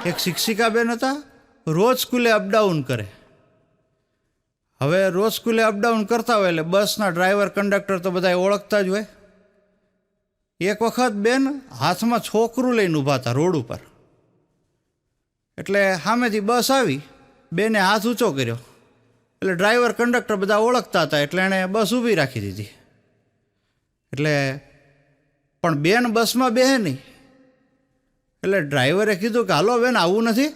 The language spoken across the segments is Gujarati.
એક શિક્ષિકાબેન હતા, રોજ સ્કૂલે અપડાઉન કરે. હવે રોજ સ્કૂલે અપડાઉન કરતા હોય એટલે બસના ડ્રાઈવર કંડક્ટર તો બધા ઓળખતા જ હોય. એક વખત બેન હાથમાં છોકરું લઈને ઊભા હતા રોડ ઉપર. એટલે સામેથી બસ આવી, બેને હાથ ઊંચો કર્યો એટલે ડ્રાઈવર કંડક્ટર બધા ઓળખતા હતા એટલે એણે બસ ઊભી રાખી દીધી. એટલે પણ બેન બસમાં બેહે નહીં. એટલે ડ્રાઈવરે કીધું કે હાલો બેન આવું નથી.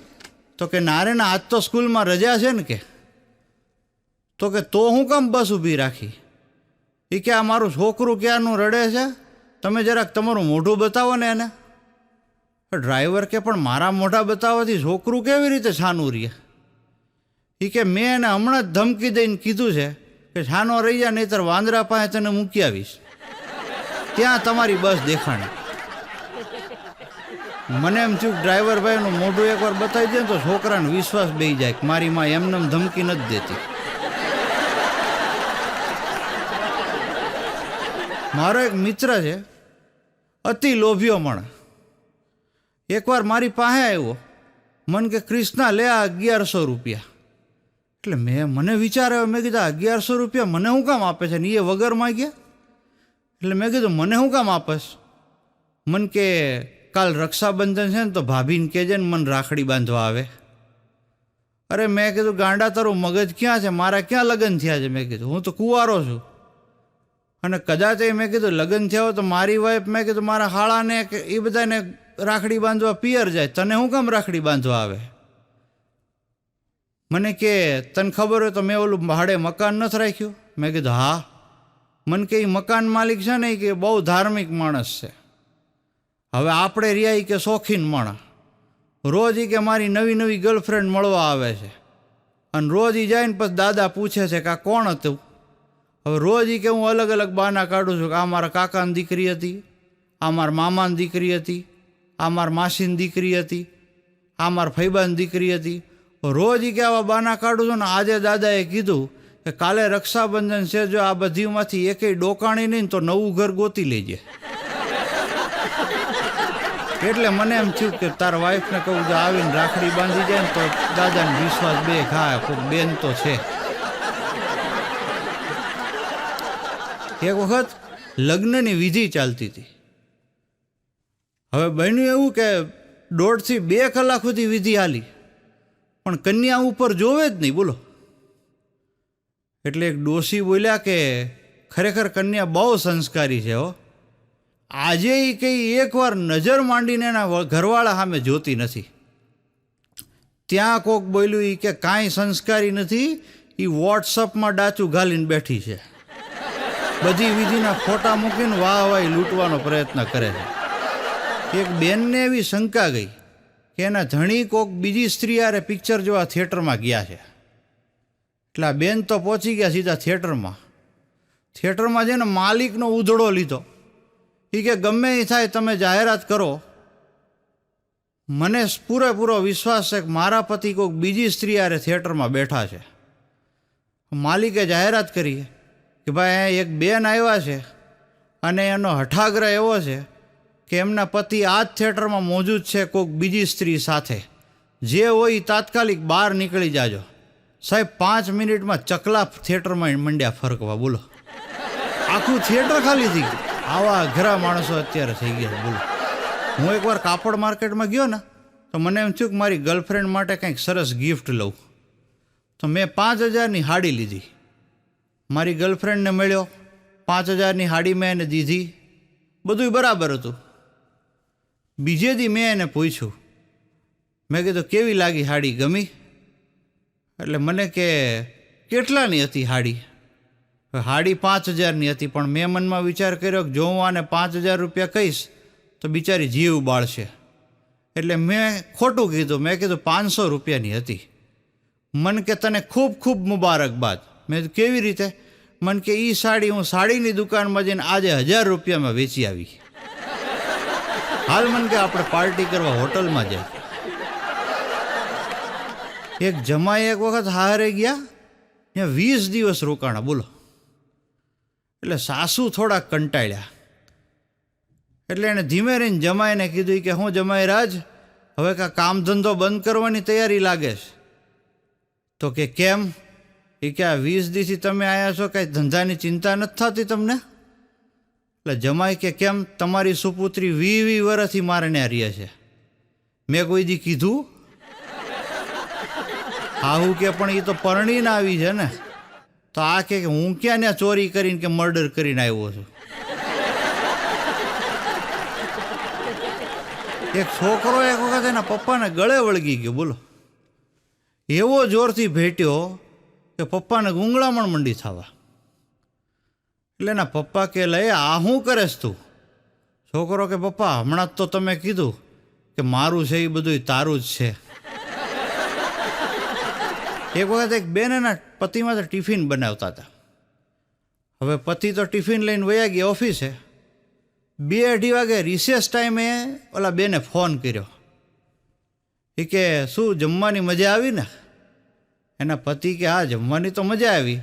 તો કે ના રે ના, આજ તો સ્કૂલમાં રજા છે ને કે. તો કે તો હું કામ બસ ઊભી રાખી? એ કે આ મારું છોકરું ક્યારનું રડે છે, તમે જરાક તમારું મોઢું બતાવો ને એને. ડ્રાઈવર કે પણ મારા મોઢા બતાવવાથી છોકરું કેવી રીતે છાનું રહે? એ કે મેં એને હમણાં જ ધમકી દઈને કીધું છે કે છાનો રહી જાય, નહીંતર વાંદરા પાસે તને મૂકી આવીશ, ત્યાં તમારી બસ દેખાણી. મને એમ થયું ડ્રાઈવર ભાઈનું મોઢું એકવાર બતાવી દે ને તો છોકરાને વિશ્વાસ બેસી જાય કે મારી માં એમને ધમકી નથી દેતી. મારો એક મિત્ર છે, અતિ લોભિયો માણસ. એકવાર મારી પાસે આવ્યો, મને કે ક્રિષ્ના લે આ 1100 રૂપિયા. એટલે મને વિચાર આવ્યો, મેં કીધું 1100 રૂપિયા મને શું કામ આપે છે ને એ વગર માંગ્યા? એટલે મેં કીધું મને શું કામ આપસ? મને કે કાલ રક્ષાબંધન છે ને તો ભાભીને કહેજે ને મને રાખડી બાંધવા આવે. અરે મેં કીધું ગાંડા તારું મગજ ક્યાં છે, મારા ક્યાં લગ્ન થયા છે? મેં કીધું હું તો કુંવારો છું, અને કદાચ એ મેં કીધું લગ્ન થયા હોય તો મારી વાઈફ, મેં કીધું મારા હાળાને કે એ બધાને રાખડી બાંધવા પિયર જાય, તને શું કામ રાખડી બાંધવા આવે? મને કે તને ખબર હોય તો મેં ઓલું ભાડે મકાન નથી રાખ્યું? મેં કીધું હા. મને કે એ મકાન માલિક છે ને કે બહુ ધાર્મિક માણસ છે. હવે આપણે રહ્યા કે શોખીન માણસ, રોજ કે મારી નવી નવી ગર્લફ્રેન્ડ મળવા આવે છે, અને રોજ જાય ને પછી દાદા પૂછે છે કે આ કોણ હતું? હવે રોજ કે હું અલગ અલગ બહાના કાઢું છું કે આ મારા કાકાની દીકરી હતી, આ મારા મામાની દીકરી હતી, આ મારા માસીની દીકરી હતી, આ મારા ફૈબાની દીકરી હતી. રોજ કે આવા બહાના કાઢું છું ને આજે દાદાએ કીધું કે કાલે રક્ષાબંધન છે, જો આ બધીમાંથી એકેય ડોકાણી નહીં તો નવું ઘર ગોતી લેજે. એટલે મને એમ થયું કે તારા વાઈફને કહું જો આવીને રાખડી બાંધી જાય ને તો દાદાને વિશ્વાસ બે ખાય, કોઈ બેન તો છે. એક વખત લગ્નની વિધિ ચાલતી હતી. હવે બન્યું એવું કે 1.5 થી 2 કલાક સુધી વિધિ હાલી, પણ કન્યા ઉપર જોવે જ નહીં. બોલો. એટલે એક ડોશી બોલ્યા કે ખરેખર કન્યા બહુ સંસ્કારી છે હો, આજે એ કંઈ એકવાર નજર માંડીને એના ઘરવાળા સામે જોતી નથી. ત્યાં કોક બોલ્યું એ કે કાંઈ સંસ્કારી નથી, એ વોટ્સઅપમાં ડાચું ઘાલીને બેઠી છે, બધી વિધિના ફોટા મૂકીને વાહ લૂંટવાનો પ્રયત્ન કરે છે. એક બેનને એવી શંકા ગઈ કે એના ધણી કોક બીજી સ્ત્રી હારે પિક્ચર જોવા થિયેટરમાં ગયા છે. એટલે આ બેન તો પહોંચી ગયા સીધા થિયેટરમાં. થિયેટરમાં જઈને માલિકનો ઉધડો લીધો. એ કે ગમે એ થાય તમે જાહેરાત કરો, મને પૂરેપૂરો વિશ્વાસ છે કે મારા પતિ કોઈક બીજી સ્ત્રી હારે થિયેટરમાં બેઠા છે. માલિકે જાહેરાત કરી કે ભાઈ એક બેન આવ્યા છે અને એનો હઠાગ્રહ એવો છે કે એમના પતિ આ જ થિયેટરમાં મોજૂદ છે કોઈક બીજી સ્ત્રી સાથે, જે હોય તાત્કાલિક બહાર નીકળી જાજો. સાહેબ 5 મિનિટમાં ચકલા થિયેટરમાં મંડ્યા ફરકવા. બોલો, આખું થિયેટર ખાલી થઈ ગયું. આવા ઘરા માણસો અત્યારે થઈ ગયા. બોલો, હું એકવાર કાપડ માર્કેટમાં ગયો ને તો મને એમ થયું કે મારી ગર્લફ્રેન્ડ માટે કંઈક સરસ ગિફ્ટ લઉં, તો મેં 5000ની સાડી લીધી. મારી ગર્લફ્રેન્ડને મળ્યો, 5000ની સાડી મેં એને દીધી, બધું બરાબર હતું. બીજે દી મેં એને પૂછ્યું, મેં કીધું કેવી લાગી સાડી, ગમી? એટલે મને કે કેટલાની હતી સાડી? સાડી 5000ની હતી, પણ મેં મનમાં વિચાર કર્યો કે જો હું આને 5000 રૂપિયા કહીશ તો બિચારી જીવ બાળશે, એટલે મેં ખોટું કીધું. મેં કીધું 500 રૂપિયાની હતી. મન કે તને ખૂબ ખૂબ મુબારકબાદ. મેં કેવી રીતે? મન કે એ સાડી હું સાડીની દુકાનમાં જઈને આજે 1000 રૂપિયામાં વેચી આવી. હાલ મન કે આપણે પાર્ટી કરવા હોટલમાં જાય. એક જમાઈ એક વખત હારે ગયા, ત્યાં 20 દિવસ રોકાણા. બોલો. એટલે સાસુ થોડાક કંટાળ્યા, એટલે એણે ધીમે રહીને જમાઈને કીધું કે હું જમાઈ રાજ, હવે કામ ધંધો બંધ કરવાની તૈયારી લાગે છે. તો કે કેમ? એ કે આ 20 દીથી તમે આવ્યા છો, કાંઈ ધંધાની ચિંતા નથી થતી તમને? એટલે જમાઈ કે કેમ, તમારી સુપુત્રી 20 વર્ષથી મારે ત્યાં રહે છે, મેં કોઈ દી કીધું? આવું કે પણ એ તો પરણીને આવી છે ને. તો આ કે હું ક્યાં ત્યાં ચોરી કરીને કે મર્ડર કરીને આવ્યો છું. એક છોકરો એક વખત એના પપ્પાને ગળે વળગી ગયો, બોલો. એવો જોરથી ભેટ્યો કે પપ્પાને ગુંગળામણ મંડી થવા. એટલે એના પપ્પા કે લે આ શું કરેશ તું? છોકરો કે પપ્પા હમણાં જ તો તમે કીધું કે મારું છે એ બધું તારું જ છે. એક વખત એક બેન એના પતિમાં તો ટિફિન બનાવતા હતા. હવે પતિ તો ટિફિન લઈને વયા ગયા ઓફિસે. 2-2:30 વાગે રિસેસ ટાઈમે ઓલા બેને ફોન કર્યો. એ કે શું જમવાની મજા આવી ને? એના પતિ કે હા જમવાની તો મજા આવી,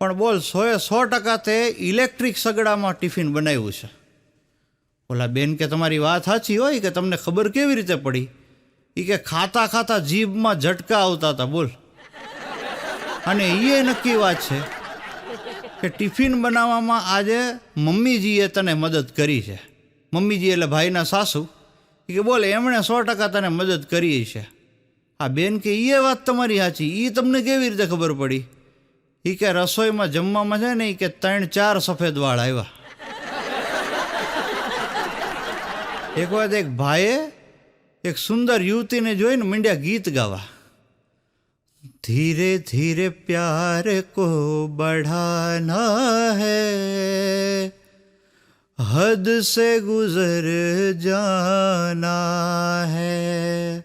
પણ બોલ 100% તે ઇલેક્ટ્રિક સગડામાં ટિફિન બનાવ્યું છે. ઓલા બેન કે તમારી વાત સાચી હોય, કે તમને ખબર કેવી રીતે પડી? એ કે ખાતા ખાતા જીભમાં ઝટકા આવતા હતા, બોલ. અને એ નક્કી વાત છે કે ટિફિન બનાવવામાં આજે મમ્મીજીએ તને મદદ કરી છે. મમ્મીજી એટલે ભાઈના સાસુ. કે બોલે એમણે 100% તને મદદ કરી છે. આ બેન કે એ વાત તમારી સાચી, એ તમને કેવી રીતે ખબર પડી? એ કે રસોઈમાં જમવામાં છે ને એ કે 3-4 સફેદ વાળ આવ્યા. એક વખત એક ભાઈએ એક સુંદર યુવતીને જોઈને માંડ્યા ગીત ગાવા. ધીરે ધીરે પ્યાર કો बढ़ाना है, हद से गुजर जाना है.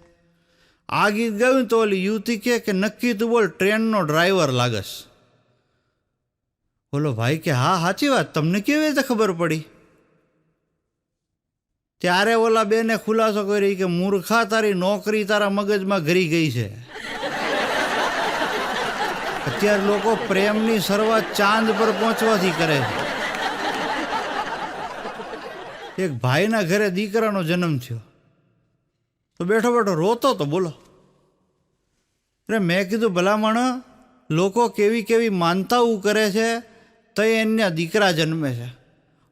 આ ગીત ગાયું તો ઓલી યુવતી કે નક્કી તું બોલ ટ્રેનનો ડ્રાઈવર લાગસ. બોલો ભાઈ કે હા સાચી વાત, તમને કેવી રીતે ખબર પડી? ત્યારે ઓલા બેને ખુલાસો કરી કે મૂર્ખા તારી નોકરી તારા મગજમાં ઘરી ગઈ છે. અત્યારે લોકો પ્રેમની શરૂઆત ચાંદ પર પહોંચવાથી કરે છે. એક ભાઈના ઘરે દીકરાનો જન્મ થયો તો બેઠો બેઠો રોતો તો, બોલો. અરે મેં કીધું ભલામણ લોકો કેવી કેવી માનતાઓ કરે છે, તો એના દીકરા જન્મે છે,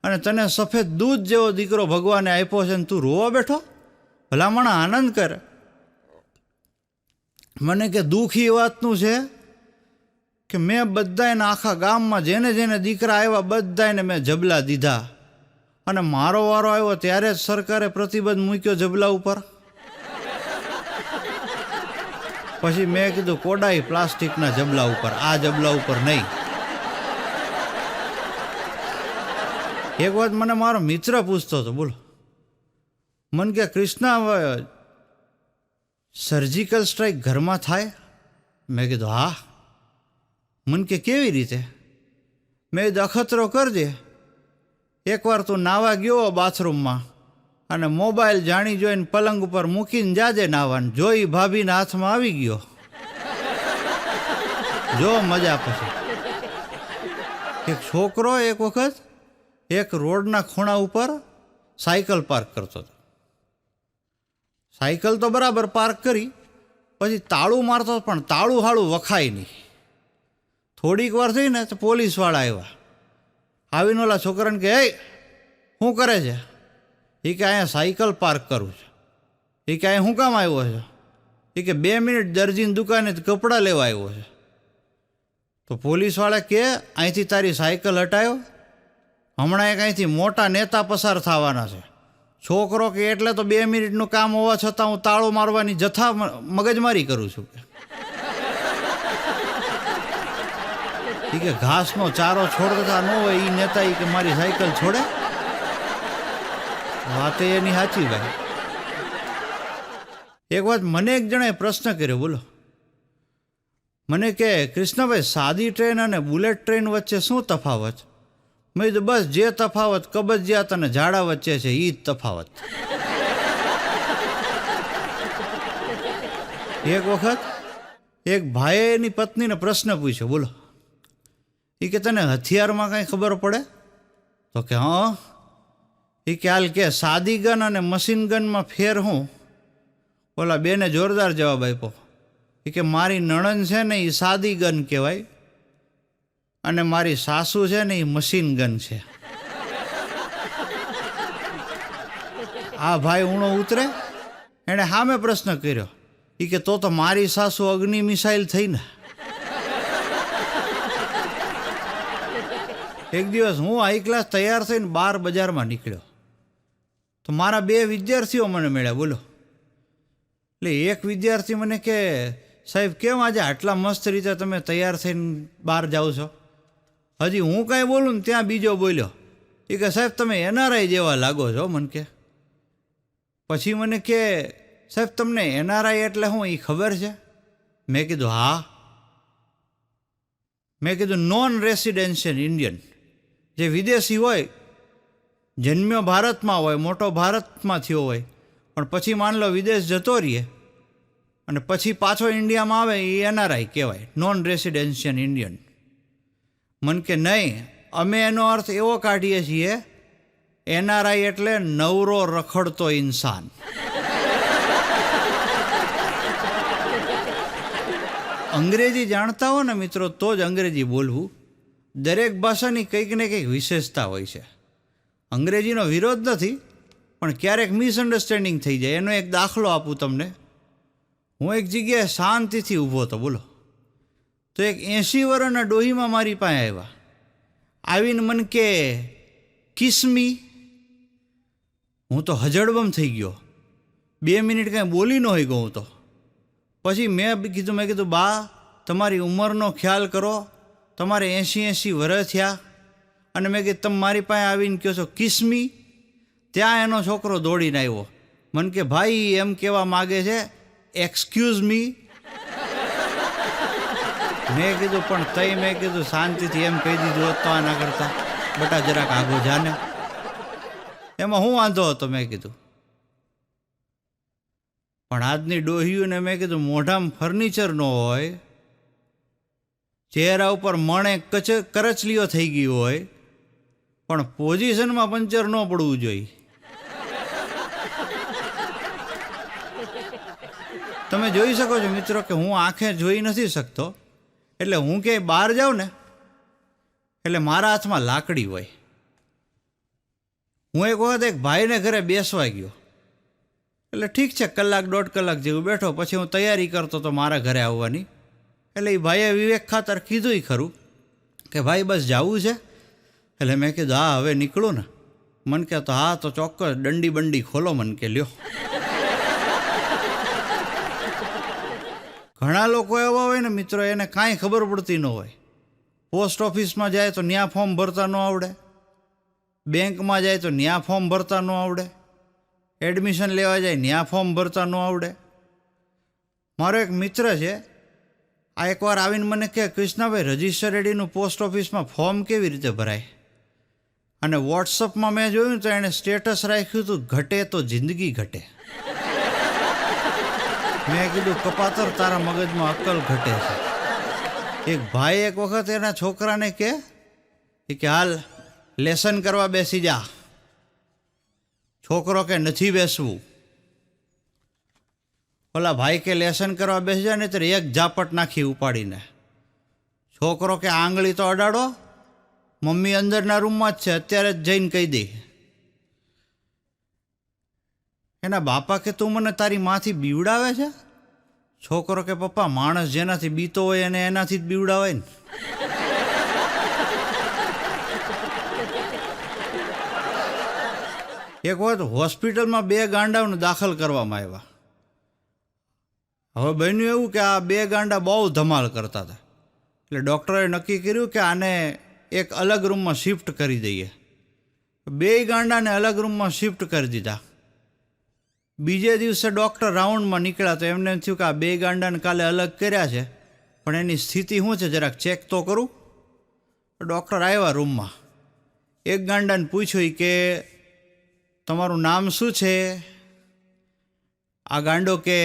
અને તને સફેદ દૂધ જેવો દીકરો ભગવાને આપ્યો છે ને તું રોવા બેઠો? ભલામણ આનંદ કર. મને કે દુઃખ એ વાતનું છે કે મેં બધાને આખા ગામમાં જેને જેને દીકરા આવ્યા બધાને મેં જબલા દીધા, અને મારો વારો આવ્યો ત્યારે જ સરકારે પ્રતિબંધ મૂક્યો જબલા ઉપર. પછી મેં કીધું કોડાઈ પ્લાસ્ટિકના જબલા ઉપર, આ જબલા ઉપર નહીં. એક વાત મને મારો મિત્ર પૂછતો હતો, બોલો. મને કે કૃષ્ણા સર્જિકલ સ્ટ્રાઇક ઘરમાં થાય? મેં કીધું હા. મને કે કેવી રીતે? મેં અખતરો કરજે. એકવાર તું નાવા ગયો બાથરૂમમાં અને મોબાઈલ જાણી જોઈને પલંગ ઉપર મૂકીને જાજે નાવાને, જોઈ ભાભીના હાથમાં આવી ગયો, જો મજા. પછી એક છોકરો એક વખત એક રોડના ખૂણા ઉપર સાયકલ પાર્ક કરતો હતો. સાયકલ તો બરાબર પાર્ક કરી, પછી તાળું મારતો, પણ તાળું હાળું વખાય નહીં. થોડીક વાર થઈ ને તો પોલીસવાળા આવ્યા. આવીને ઓલા છોકરાને કે એ શું કરે છે? એ કે અહીંયા સાયકલ પાર્ક કરું છું. એ કે અહીંયા શું કામ આવ્યો છે? એ કે 2 મિનિટ દરજીની દુકાને કપડાં લેવા આવ્યો છે. તો પોલીસવાળા કે અહીંથી તારી સાયકલ હટાયો, હમણાં એક અહીંથી મોટા નેતા પસાર થવાના છે. છોકરો કે એટલે તો 2 મિનિટનું કામ હોવા છતાં હું તાળો મારવાની જથ્થા મગજમારી કરું છું. કે ઘાસનો ચારો છોડતા ન હોય એ નેતા કે મારી સાયકલ છોડે? વાત એની સાચી ભાઈ. એક વાત મને એક જણાએ પ્રશ્ન કર્યો, બોલો. મને કે કૃષ્ણભાઈ સાદી ટ્રેન અને બુલેટ ટ્રેન વચ્ચે શું તફાવત? મેં કીધું બસ જે તફાવત કબજિયાત અને ઝાડા વચ્ચે છે એ જ તફાવત. એક વખત એક ભાઈએ એની પત્નીને પ્રશ્ન પૂછ્યો, બોલો. એ કે તને હથિયારમાં કાંઈ ખબર પડે? તો કે હા. એ કે હાલ કે સાદી ગન અને મશીન ગનમાં ફેર હું? ઓલા બેને જોરદાર જવાબ આપ્યો કે મારી નણંદ છે ને એ સાદી ગન કહેવાય અને મારી સાસુ છે ને એ મશીન ગન છે. આ ભાઈ ઊણો ઉતરે, એણે સામે પ્રશ્ન કર્યો કે તો મારી સાસુ અગ્નિ મિસાઇલ થઈ ને. એક દિવસ હું હાઈ ક્લાસ તૈયાર થઈને બહાર બજારમાં નીકળ્યો તો મારા 2 વિદ્યાર્થીઓ મને મળ્યા. બોલો, એટલે એક વિદ્યાર્થી મને કે સાહેબ કેમ આજે આટલા મસ્ત રીતે તમે તૈયાર થઈને બહાર જાઓ છો? હજી હું કાંઈ બોલું ને ત્યાં બીજો બોલ્યો કે સાહેબ તમે એનઆરઆઈ જેવા લાગો છો મને કે. પછી મને કે સાહેબ તમને એનઆરઆઈ એટલે શું એ ખબર છે? મેં કીધું હા. મેં કીધું નોન રેસિડેન્શિયલ ઇન્ડિયન, જે વિદેશી હોય, જન્મ્યો ભારતમાં હોય, મોટો ભારતમાં થયો હોય, પણ પછી માન લો વિદેશ જતો રહીએ અને પછી પાછો ઇન્ડિયામાં આવે એ એનઆરઆઈ કહેવાય, નોન રેસિડેન્શિયલ ઇન્ડિયન. મન કે નહીં, અમે એનો અર્થ એવો કાઢીએ છીએ એનઆરઆઈ એટલે નવરો રખડતો ઇન્સાન. અંગ્રેજી જાણતા હો ને મિત્રો તો જ અંગ્રેજી બોલવું. દરેક ભાષાની કંઈક ને કંઈક વિશેષતા હોય છે. અંગ્રેજીનો વિરોધ નથી, પણ ક્યારેક મિસઅન્ડરસ્ટેન્ડિંગ થઈ જાય. એનો એક દાખલો આપું તમને. હું એક જગ્યાએ શાંતિથી ઊભો હતો, બોલો, તો એક 80 વર્ષના ડોહીમાં મારી પાસે આવ્યા. આવીને મને કે કિસમી. હું તો હજળબમ થઈ ગયો. 2 મિનિટ કાંઈ બોલી ન હોય ગયું તો. પછી મેં કીધું બા તમારી ઉંમરનો ખ્યાલ કરો, તમારે 80 વર્ષ થયા અને મેં કીધું તમે મારી પાસે આવીને કહો છો કિસમી. ત્યાં એનો છોકરો દોડીને આવ્યો. મને કે ભાઈ એમ કહેવા માગે છે એક્સક્યુઝ મી. મેં કીધું પણ તઈ મેં કીધું શાંતિથી એમ કહી દીધું હોત તો આના કરતા બટા જરાક આગો જાને. એમાં હું વાંધો હતો મેં કીધું. પણ આજની ડોહીઓને મેં કીધું મોઢામાં ફર્નિચર ન હોય, ચહેરા ઉપર મણે કરચલીઓ થઈ ગઈ હોય, પણ પોઝિશનમાં પંચર ન પડવું જોઈએ. તમે જોઈ શકો છો મિત્રો કે હું આંખે જોઈ નથી શકતો, એટલે હું ક્યાંય બહાર જાઉં ને એટલે મારા હાથમાં લાકડી હોય. હું એક વખત એક ભાઈને ઘરે બેસવા ગયો, એટલે ઠીક છે 1-1.5 કલાક જેવું બેઠો. પછી હું તૈયારી કરતો તો મારા ઘરે આવવાની. એટલે એ ભાઈએ વિવેક ખાતર કીધું ખરું કે ભાઈ બસ જવું છે? એટલે મેં કીધું હા હવે નીકળું ને. મન કે તો હા તો ચોક્કસ દંડી બંડી ખોલો. મન કે લ્યો. ઘણા લોકો એવા હોય ને મિત્રો, એને કાંઈ ખબર પડતી ન હોય. પોસ્ટ ઓફિસમાં જાય તો ન્યા ફોર્મ ભરતા ન આવડે, બેંકમાં જાય તો ન્યા ફોર્મ ભરતા ન આવડે, એડમિશન લેવા જાય ન્યા ફોર્મ ભરતા ન આવડે. મારો એક મિત્ર છે, આ એકવાર આવીને મને કહે કૃષ્ણાભાઈ રજિસ્ટર રેડીનું પોસ્ટ ઓફિસમાં ફોર્મ કેવી રીતે ભરાય? અને વોટ્સઅપમાં મેં જોયું તો એણે સ્ટેટસ રાખ્યું હતું ઘટે તો જિંદગી ઘટે. મેં કીધું કપાતર તારા મગજમાં અક્કલ ઘટે છે. એક ભાઈ એક વખત એના છોકરાને કે હાલ લેસન કરવા બેસી જા. છોકરો કે નથી બેસવું. ઓલા ભાઈ કે લેસન કરવા બેસી જાય ને ત્યારે એક ઝાપટ નાખી ઉપાડીને. છોકરો કે આંગળી તો અડાડો, મમ્મી અંદરના રૂમમાં જ છે, અત્યારે જ જઈને કહી દે. એના બાપા કે તું મને તારી માથી બીવડાવે છે? છોકરો કે પપ્પા માણસ જેનાથી બીતો હોય એને એનાથી જ બીવડાવે ને. એક વખત હોસ્પિટલમાં 2 ગાંડાઓને દાખલ કરવામાં આવ્યા. હવે બન્યું એવું કે આ 2 ગાંડા બહુ ધમાલ કરતા હતા, એટલે ડૉક્ટરે નક્કી કર્યું કે આને એક અલગ રૂમમાં શિફ્ટ કરી દઈએ. 2 ગાંડાને અલગ રૂમમાં શિફ્ટ કરી દીધા. બીજે દિવસે ડૉક્ટર રાઉન્ડમાં નીકળ્યા તો એમને એમ થયું કે આ 2 ગાંડાને કાલે અલગ કર્યા છે, પણ એની સ્થિતિ શું છે જરાક ચેક તો કરું. ડૉક્ટર આવ્યા રૂમમાં. એક ગાંડાને પૂછ્યું કે તમારું નામ શું છે? આ ગાંડો કે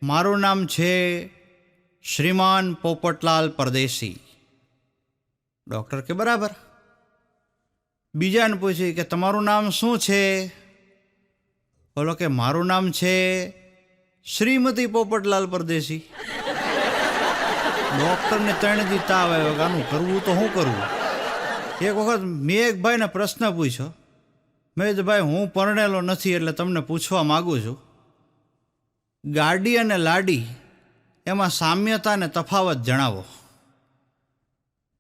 મારું નામ છે શ્રીમાન પોપટલાલ પરદેશી. ડૉક્ટર કે બરાબર. બીજાને પૂછ્યું કે તમારું નામ શું છે? બોલો કે મારું નામ છે શ્રીમતી પોપટલાલ પરદેશી. ડૉક્ટરને 3 દી તાવ આવ્યો કે આનું કરવું તો શું કરવું. એક વખત મેં એક ભાઈને પ્રશ્ન પૂછ્યો. મેં કીધું ભાઈ હું પરણેલો નથી એટલે તમને પૂછવા માગું છું, ગાડી અને લાડી એમાં સામ્યતા અને તફાવત જણાવો.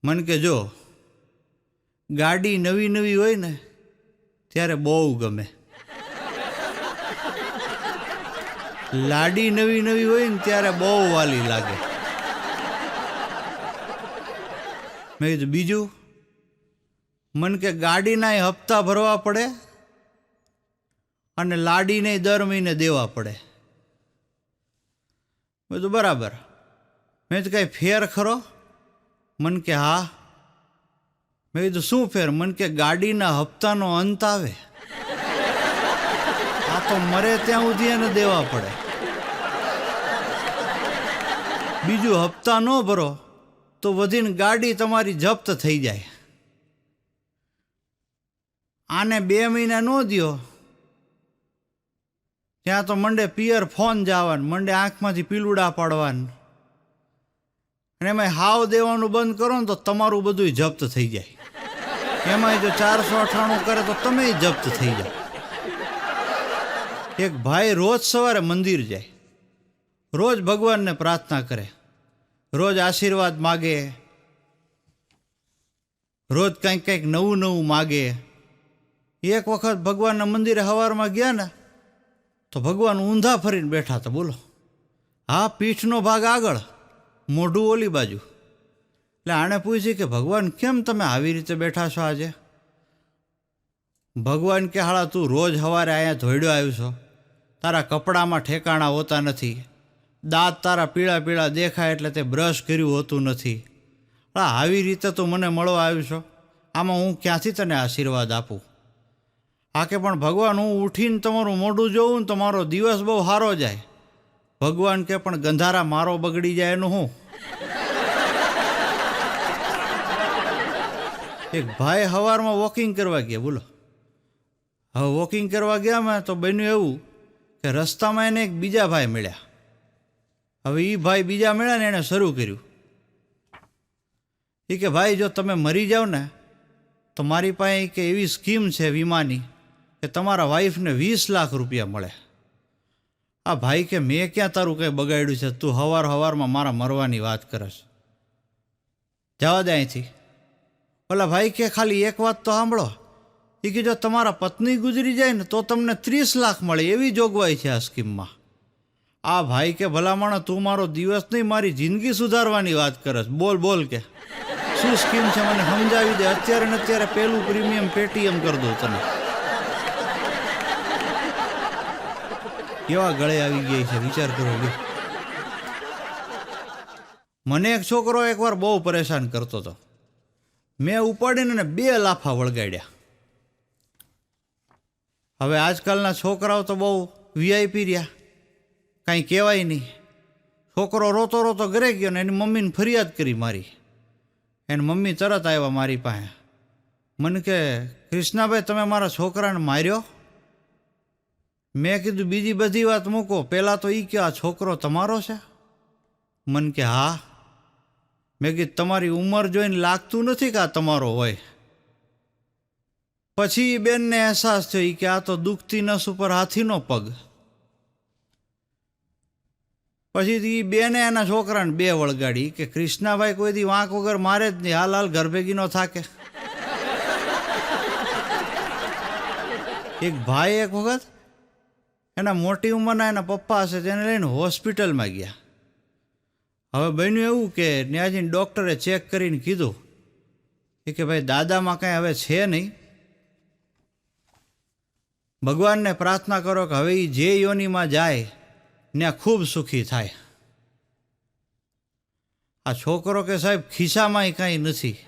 મને કે જો ગાડી નવી નવી હોય ને ત્યારે બહુ ગમે, લાડી નવી નવી હોય ને ત્યારે બહુ વાલી લાગે. મેં કીધું બીજું. મને કે ગાડીના હપ્તા ભરવા પડે અને લાડીને દર મહિને દેવા પડે. મેં કીધું બરાબર. મેં તો કાંઈ ફેર ખરો? મને કે હા. મેં કીધું શું ફેર? મને કે ગાડીના હપ્તાનો અંત આવે, આ તો મરે ત્યાં સુધી એને દેવા પડે. બીજું હપ્તા ન ભરો તો વધીને ગાડી તમારી જપ્ત થઈ જાય. આને 2 મહિના ન દ્યો ત્યાં તો મંડે પિયર ફોન જવાનું, મંડે આંખમાંથી પીલુડા પાડવાનું, અને એમાં હાવ દેવાનું બંધ કરો ને તો તમારું બધું જપ્ત થઈ જાય. એમાં જો 498 કરે તો તમે જપ્ત થઈ જાય. એક ભાઈ રોજ સવારે મંદિર જાય, રોજ ભગવાનને પ્રાર્થના કરે, રોજ આશીર્વાદ માગે, રોજ કંઈક કંઈક નવું નવું માગે. એક વખત ભગવાનના મંદિરે સવારમાં ગયા ને તો ભગવાન ઊંધા ફરીને બેઠા હતા. બોલો, હા, પીઠનો ભાગ આગળ, મોઢું ઓલી બાજુ. એટલે આણે પૂછ્યું કે ભગવાન કેમ તમે આવી રીતે બેઠા છો આજે? ભગવાન કે હાળા તું રોજ સવારે અહીંયા ધોઈડ્યો આવ્યો છો, તારા કપડામાં ઠેકાણા હોતા નથી, દાંત તારા પીળા પીળા દેખાય એટલે તે બ્રશ કર્યું હોતું નથી. આવી રીતે તું મને મળવા આવ્યો છો, આમાં હું ક્યાંથી તને આશીર્વાદ આપું? આ કે પણ ભગવાન હું ઉઠીને તમારું મોઢું જોઉં ને તો મારો દિવસ બહુ સારો જાય. ભગવાન કે પણ ગંધારા મારો બગડી જાય એનું હું? એક ભાઈ સવારમાં વોકિંગ કરવા ગયા. બોલો, હવે વોકિંગ કરવા ગયા મેં તો બન્યું એવું કે રસ્તામાં એને એક બીજા ભાઈ મળ્યા. હવે એ ભાઈ બીજા મળ્યા ને એણે શરૂ કર્યું. એ કે ભાઈ જો તમે મરી જાઓ ને તો મારી પાસે કે એવી સ્કીમ છે વીમાની કે તમારા વાઈફને 20 લાખ રૂપિયા મળે. આ ભાઈ કે મેં ક્યાં તારું કંઈ બગાડ્યું છે, તું સવારમાં મારા મરવાની વાત કરસ, જવા દે અહીંથી. ઓલા ભાઈ કે ખાલી એક વાત તો સાંભળો. એ કે જો તમારા પત્ની ગુજરી જાય ને તો તમને 30 લાખ મળે, એવી જોગવાઈ છે આ સ્કીમમાં. આ ભાઈ કે ભલામણ તું મારો દિવસ નહીં મારી જિંદગી સુધારવાની વાત કરસ. બોલ બોલ કે શું સ્કીમ છે મને સમજાવી દે. અત્યારે ને અત્યારે પહેલું પ્રીમિયમ પેટીએમ કરી દઉં તને. કેવા ગળે આવી ગયા છે વિચાર કરો. મને એક છોકરો એકવાર બહુ પરેશાન કરતો હતો. મેં ઉપાડીને 2 લાફા વળગાડ્યા. હવે આજકાલના છોકરાઓ તો બહુ વીઆઈપી રહ્યા, કાંઈ કહેવાય નહીં. છોકરો રોતો રોતો ઘરે ગયો ને એની મમ્મીને ફરિયાદ કરી મારી. એની મમ્મી તરત આવ્યા મારી પાસે. મને કે કૃષ્ણાભાઈ તમે મારા છોકરાને માર્યો? મેં કીધું બીજી બધી વાત મૂકો, પહેલાં તો એ કે આ છોકરો તમારો છે? મને કે હા. મેં કીધું તમારી ઉંમર જોઈને લાગતું નથી કે આ તમારો હોય. પછી એ બેનને અહેસાસ થયો કે આ તો દુખતી નસ ઉપર હાથીનો પગ. પછી એ બેને એના છોકરાને 2 વળગાડી કે કૃષ્ણાભાઈ કોઈ દી વાંક વગર મારે જ નહીં, હાલ હાલ ઘર ભેગી નો થાકે. એક ભાઈ એક વખત એના મોટી ઉંમરના એના પપ્પા હશે તેને લઈને હોસ્પિટલમાં ગયા. હવે બન્યું એવું કે ત્યાં જઈને ડૉક્ટરે ચેક કરીને કીધું કે ભાઈ દાદામાં કાંઈ હવે છે નહીં, ભગવાનને પ્રાર્થના કરો કે હવે એ જે યોનિમાં જાય ત્યાં ખૂબ સુખી થાય. આ છોકરો કે સાહેબ ખિસ્સામાંય કાંઈ નથી,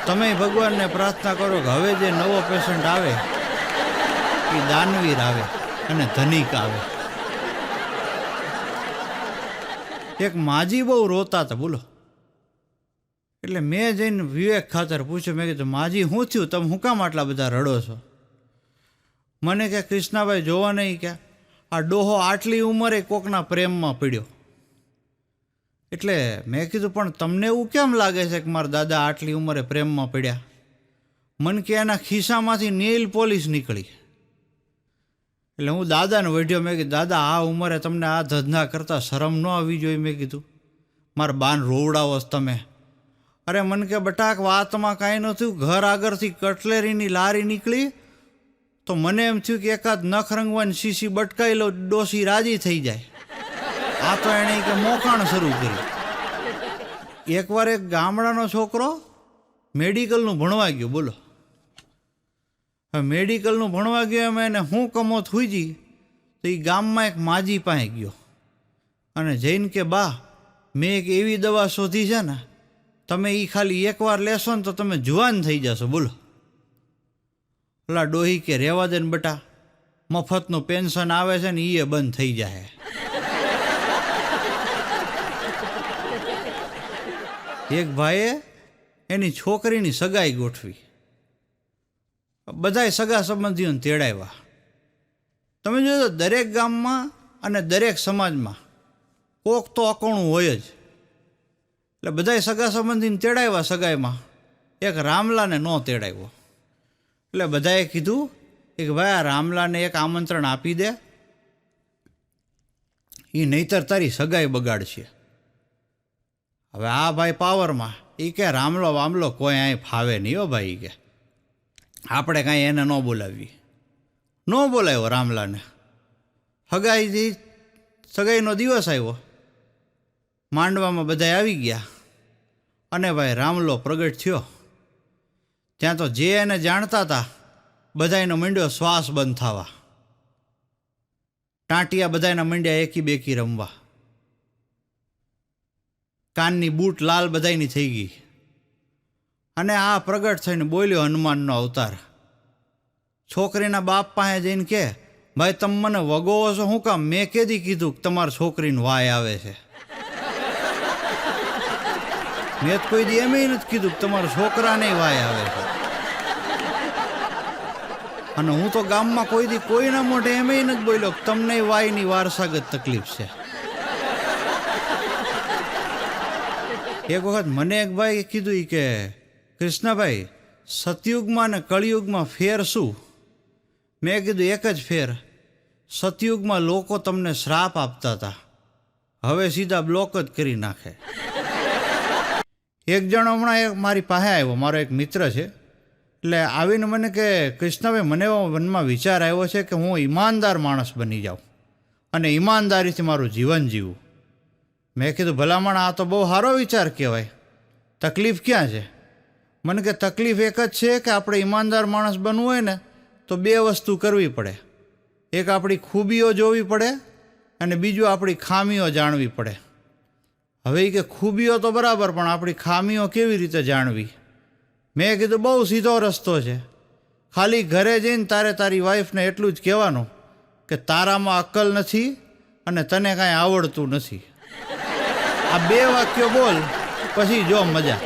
તમે ભગવાનને પ્રાર્થના કરો કે હવે જે નવો પેશન્ટ આવે એ દાનવીર આવે અને ધનિક આવે. એક માજી બહુ રોતા હતા. બોલો, એટલે મેં જઈને વિવેક ખાતર પૂછ્યું. મેં કીધું માજી શું થયું, તમે શું કામ આટલા બધા રડો છો? મને કે કૃષ્ણાભાઈ જોવા નહીં કે આ ડોહો આટલી ઉંમરે કોકના પ્રેમમાં પડ્યો. એટલે મેં કીધું પણ તમને એવું કેમ લાગે છે કે મારા દાદા આટલી ઉંમરે પ્રેમમાં પડ્યા? મન કે એના ખિસ્સામાંથી નેઇલ પોલિશ નીકળી. એટલે હું દાદાને વઢ્યો. મેં કીધું દાદા આ ઉંમરે તમને આ ધંધા કરતાં શરમ ન આવવી જોઈએ. મેં કીધું મારા બાન રોવડાવો તમે. અરે મન કે બટાક વાતમાં કાંઈ ન થયું. ઘર આગળથી કટલેરીની લારી નીકળી તો મને એમ થયું કે એકાદ નખ રંગવાની શીશી બટકાઈ લો, ડોસી રાજી થઈ જાય. આ તો એણે કે મોકાણ શરૂ કરી. એકવાર એક ગામડાનો છોકરો મેડિકલનું ભણવા ગયો. બોલો, હવે મેડિકલનું ભણવા ગયો એમ એને હું કમોત હુઈજી તો એ ગામમાં એક માજી પાસે ગયો અને જઈને કે બા મેં એક એવી દવા શોધી છે ને, તમે એ ખાલી એકવાર લેશો ને તો તમે જુવાન થઈ જશો. બોલો. ઓલા ડોહી કે રહેવા દે ને બટા, મફતનું પેન્શન આવે છે ને એ બંધ થઈ જાય. એક ભાઈએ એની છોકરીની સગાઈ ગોઠવી. બધાય સગા સંબંધીઓને તેડાવ્યા. તમે જોજો દરેક ગામમાં અને દરેક સમાજમાં કોક તો અકોણું હોય જ. એટલે બધાય સગા સંબંધીને તેડાવ્યા સગાઈમાં. એક રામલાને ન તેડાવ્યો. એટલે બધાએ કીધું કે ભાઈ આ રામલાને એક આમંત્રણ આપી દે, એ નહીતર તારી સગાઈ બગાડશે. હવે આ ભાઈ પાવરમાં એ કે રામલો વામલો કોઈ અહીં ફાવે નહીં હો ભાઈ. કે આપણે કાંઈ એને ન બોલાવીએ. ન બોલાવ્યો રામલાને. સગાઈનો દિવસ આવ્યો. માંડવામાં બધા આવી ગયા અને ભાઈ રામલો પ્રગટ થયો. ત્યાં તો જે એને જાણતા હતા બધાયનો મંડ્યો શ્વાસ બંધ થવા. ટાંટિયા બધાયના મંડ્યા એકી બેકી રમવા. કાનની બૂટ લાલ બધાયની થઈ ગઈ. અને આ પ્રગટ થઈને બોલ્યો હનુમાનનો અવતાર. છોકરીના બાપ પાસે જઈને કે ભાઈ તમે મને વગોવો છો શું કામ? મેં કેદી કીધું કે તમારી છોકરીને વાય આવે છે? મેં કોઈ દી એમ નથી કીધું કે તમારા છોકરાને વાય આવે છે. અને હું તો ગામમાં કોઈ દી કોઈના મોઢે એમ નથી બોલ્યો કે તમને વાયની વારસાગત તકલીફ છે. એક વખત મને એક ભાઈ કીધું કે કૃષ્ણભાઈ સતયુગમાં ને કળિયુગમાં ફેર શું? મેં કીધું એક જ ફેર. સતયુગમાં લોકો તમને શ્રાપ આપતા હતા, હવે સીધા બ્લોક જ કરી નાખે. એક જણ હમણાં મારી પાસે આવ્યો, મારો એક મિત્ર છે. એટલે આવીને મને કે કૃષ્ણભાઈ મને એવો મનમાં વિચાર આવ્યો છે કે હું ઈમાનદાર માણસ બની જાઉં અને ઈમાનદારીથી મારું જીવન જીવું. મેં કીધું ભલામણ આ તો બહુ સારો વિચાર કહેવાય, તકલીફ ક્યાં છે? મને કે તકલીફ એક જ છે કે આપણે ઈમાનદાર માણસ બનવું હોય ને તો બે વસ્તુ કરવી પડે. એક આપણી ખૂબીઓ જોવી પડે અને બીજું આપણી ખામીઓ જાણવી પડે. હવે એ કે ખૂબીઓ તો બરાબર, પણ આપણી ખામીઓ કેવી રીતે જાણવી? મેં કીધું બહુ સીધો રસ્તો છે. ખાલી ઘરે જઈને તારે તારી વાઈફને એટલું જ કહેવાનું કે તારામાં અક્કલ નથી અને તને કાંઈ આવડતું નથી. આ બે વાક્યો બોલ, પછી જો મજા.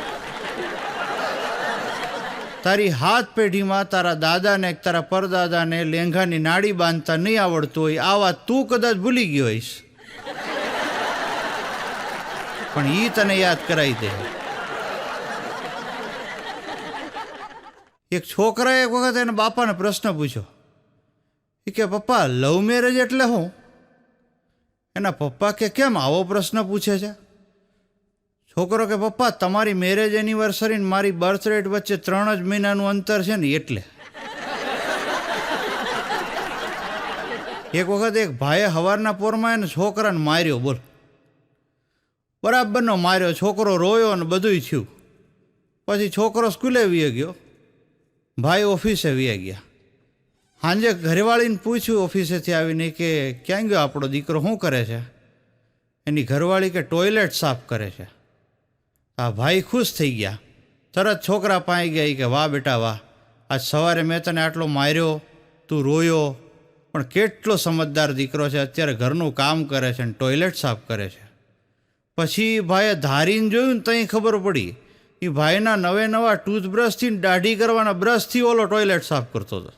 તારી હાથ પેઢીમાં તારા દાદાને તારા પરદાદાને લેંઘાની નાડી બાંધતા નહીં આવડતું હોય, આ વાત તું કદાચ ભૂલી ગયો હોઈશ, પણ એ તને યાદ કરાવી દે. એક છોકરાએ એક વખત એના બાપાને પ્રશ્ન પૂછ્યો કે પપ્પા લવ મેરેજ એટલે શું? એના પપ્પા કે કેમ આવો પ્રશ્ન પૂછે છે? છોકરો કે પપ્પા તમારી મેરેજ એનિવર્સરી ને મારી બર્થ રેટ વચ્ચે 3 જ મહિનાનું અંતર છે ને એટલે. એક વખત એક ભાઈએ સવારના પોરમાં એને છોકરાને માર્યો. બોલ, બરાબરનો માર્યો. છોકરો રોયો અને બધુંય થયું. પછી છોકરો સ્કૂલે વી ગયો, ભાઈ ઓફિસે વી ગયા. સાંજે ઘરવાળીને પૂછ્યું ઓફિસેથી આવીને કે ક્યાં ગયો આપણો દીકરો, શું કરે છે? એની ઘરવાળી કે ટોયલેટ સાફ કરે છે. આ ભાઈ ખુશ થઈ ગયા. તરત છોકરા પાસે ગયા કે વાહ બેટા વાહ, આજ સવારે મેં તને આટલો માર્યો, તું રોયો, પણ કેટલો સમજદાર દીકરો છે, અત્યારે ઘરનું કામ કરે છે ને ટોયલેટ સાફ કરે છે. પછી ભાઈએ ધારીને જોયું ને ત્યાં ખબર પડી એ ભાઈના નવા ટૂથબ્રશથી દાઢી કરવાના બ્રશથી ઓલો ટોયલેટ સાફ કરતો હતો.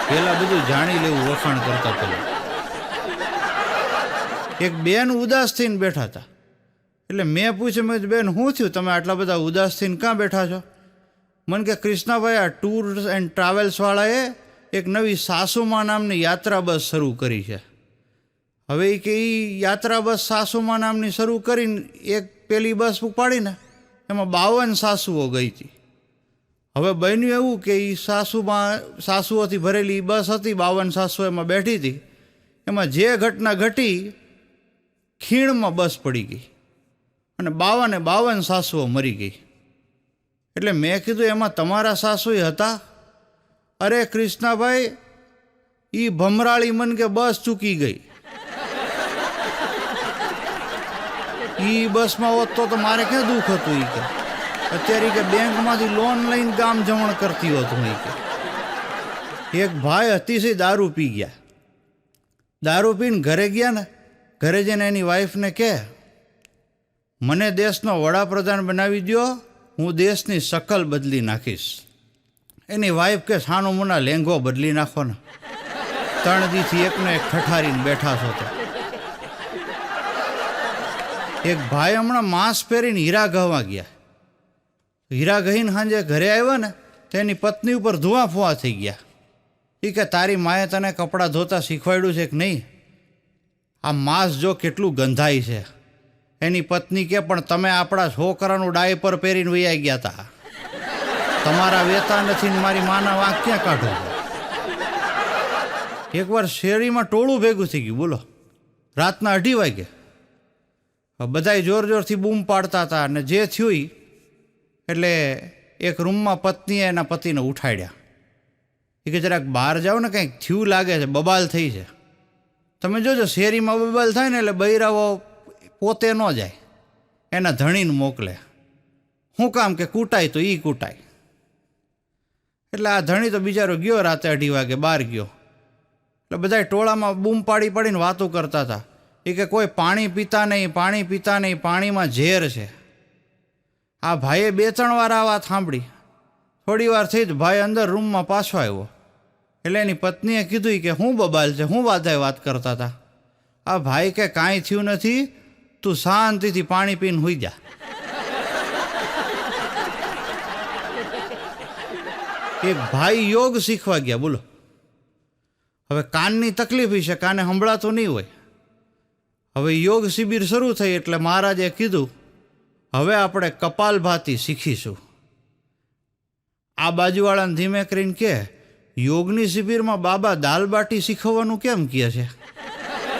પહેલાં બધું જાણી લેવું વખાણ કરતા પહેલાં. એક બેન ઉદાસ થઈને બેઠા હતા. એટલે મેં પૂછ્યું, મેં કીધું, બેન શું થયું, તમે આટલા બધા ઉદાસ થઈને ક્યાં બેઠા છો? મને કે કૃષ્ણાભાઈ, આ ટૂર્સ એન્ડ ટ્રાવેલ્સવાળાએ એક નવી સાસુમા નામની યાત્રા બસ શરૂ કરી છે. હવે એ કે એ યાત્રા બસ સાસુમા નામની શરૂ કરીને એક પેલી બસ ઉપાડીને એમાં 52 સાસુઓ ગઈ હતી. હવે બન્યું એવું કે એ સાસુઓથી ભરેલી બસ હતી, 52 સાસુઓ એમાં બેઠી હતી. એમાં જે ઘટના ઘટી, ખીણમાં બસ પડી ગઈ અને 52 સાસુઓ મરી ગઈ. એટલે મેં કીધું, એમાં તમારા સાસુએ હતા? અરે કૃષ્ણાભાઈ, એ ભમરાળી મન કે બસ ચૂકી ગઈ. એ બસમાં હોત તો મારે ક્યાં દુઃખ હતું. એ કે અત્યારે કે બેંકમાંથી લોન લઈને ગામ જમણ કરતી હોત હું. કે એક ભાઈ અતિશય દારૂ પી ગયા. દારૂ પીને ઘરે ગયા ને, ઘરે જઈને એની વાઈફને કહે, મને દેશનો વડાપ્રધાન બનાવી દો, હું દેશની શકલ બદલી નાખીશ. એની વાઈફ કે, સાનો મુના લેંઘો બદલી નાખો ને, 3 દીથી એકનો એક ઠઠારીને બેઠા છો. તો એક ભાઈ હમણાં માસ્ક પહેરીને હીરા ગહવા ગયા. હીરા ગહીને સાંજે ઘરે આવ્યા ને તો એની પત્ની ઉપર ધુઆ ફુઆ થઈ ગયા. એ કે, તારી માએ તને કપડાં ધોતા શીખવાડ્યું છે કે નહીં? આ માંસ જો કેટલું ગંધાય છે. એની પત્ની કે, પણ તમે આપણા છોકરાનું ડાયપર પહેરીને વૈયા ગયા હતા. તમારા વેતા નથી ને મારી માના વાંક ક્યાં કાઢો? એકવાર શેરીમાં ટોળું ભેગું થઈ ગયું. બોલો, રાતના 2:30 વાગે બધાય જોર જોરથી બૂમ પાડતા હતા. અને જે થયું એટલે એક રૂમમાં પત્નીએ એના પતિને ઉઠાડ્યા. એ કે, જરાક બહાર જાઓ ને, કંઈક થયું લાગે છે, બબાલ થઈ છે. તમે જોજો, શેરીમાં બબાલ થાય ને એટલે બૈરાઓ પોતે ન જાય, એના ધણીને મોકલે. શું કામ? કે કૂટાય તો એ કૂટાય. એટલે આ ધણી તો બિચારો ગયો, રાતે 2:30 વાગે બહાર ગયો. એટલે બધા ટોળામાં બૂમ પાડી પાડીને વાતો કરતા હતા. એ કે, કોઈ પાણી પીતા નહીં, પાણી પીતા નહીં, પાણીમાં ઝેર છે. આ ભાઈએ 2-3 વાર આ વાત સાંભળી. થોડી વાર થઈ જ ભાઈ અંદર રૂમમાં પાછો આવ્યો. એટલે એની પત્નીએ કીધું કે, શું બબાલ છે, શું વાદાય વાત કરતા હતા? આ ભાઈ કે, કાંઈ થયું નથી, તું શાંતિથી પાણી પીને સૂઈ જા. એક ભાઈ યોગ શીખવા ગયા. બોલો, હવે કાનની તકલીફ છે, કાને સંભળાતું નહીં હોય. હવે યોગ શિબિર શરૂ થઈ એટલે મહારાજે કીધું, હવે આપણે કપાલભાતી શીખીશું. આ બાજુવાળાને ધીમે કરીને કે, યોગની શિબિરમાં બાબા દાલબાટી શીખવવાનું કેમ કહે છે?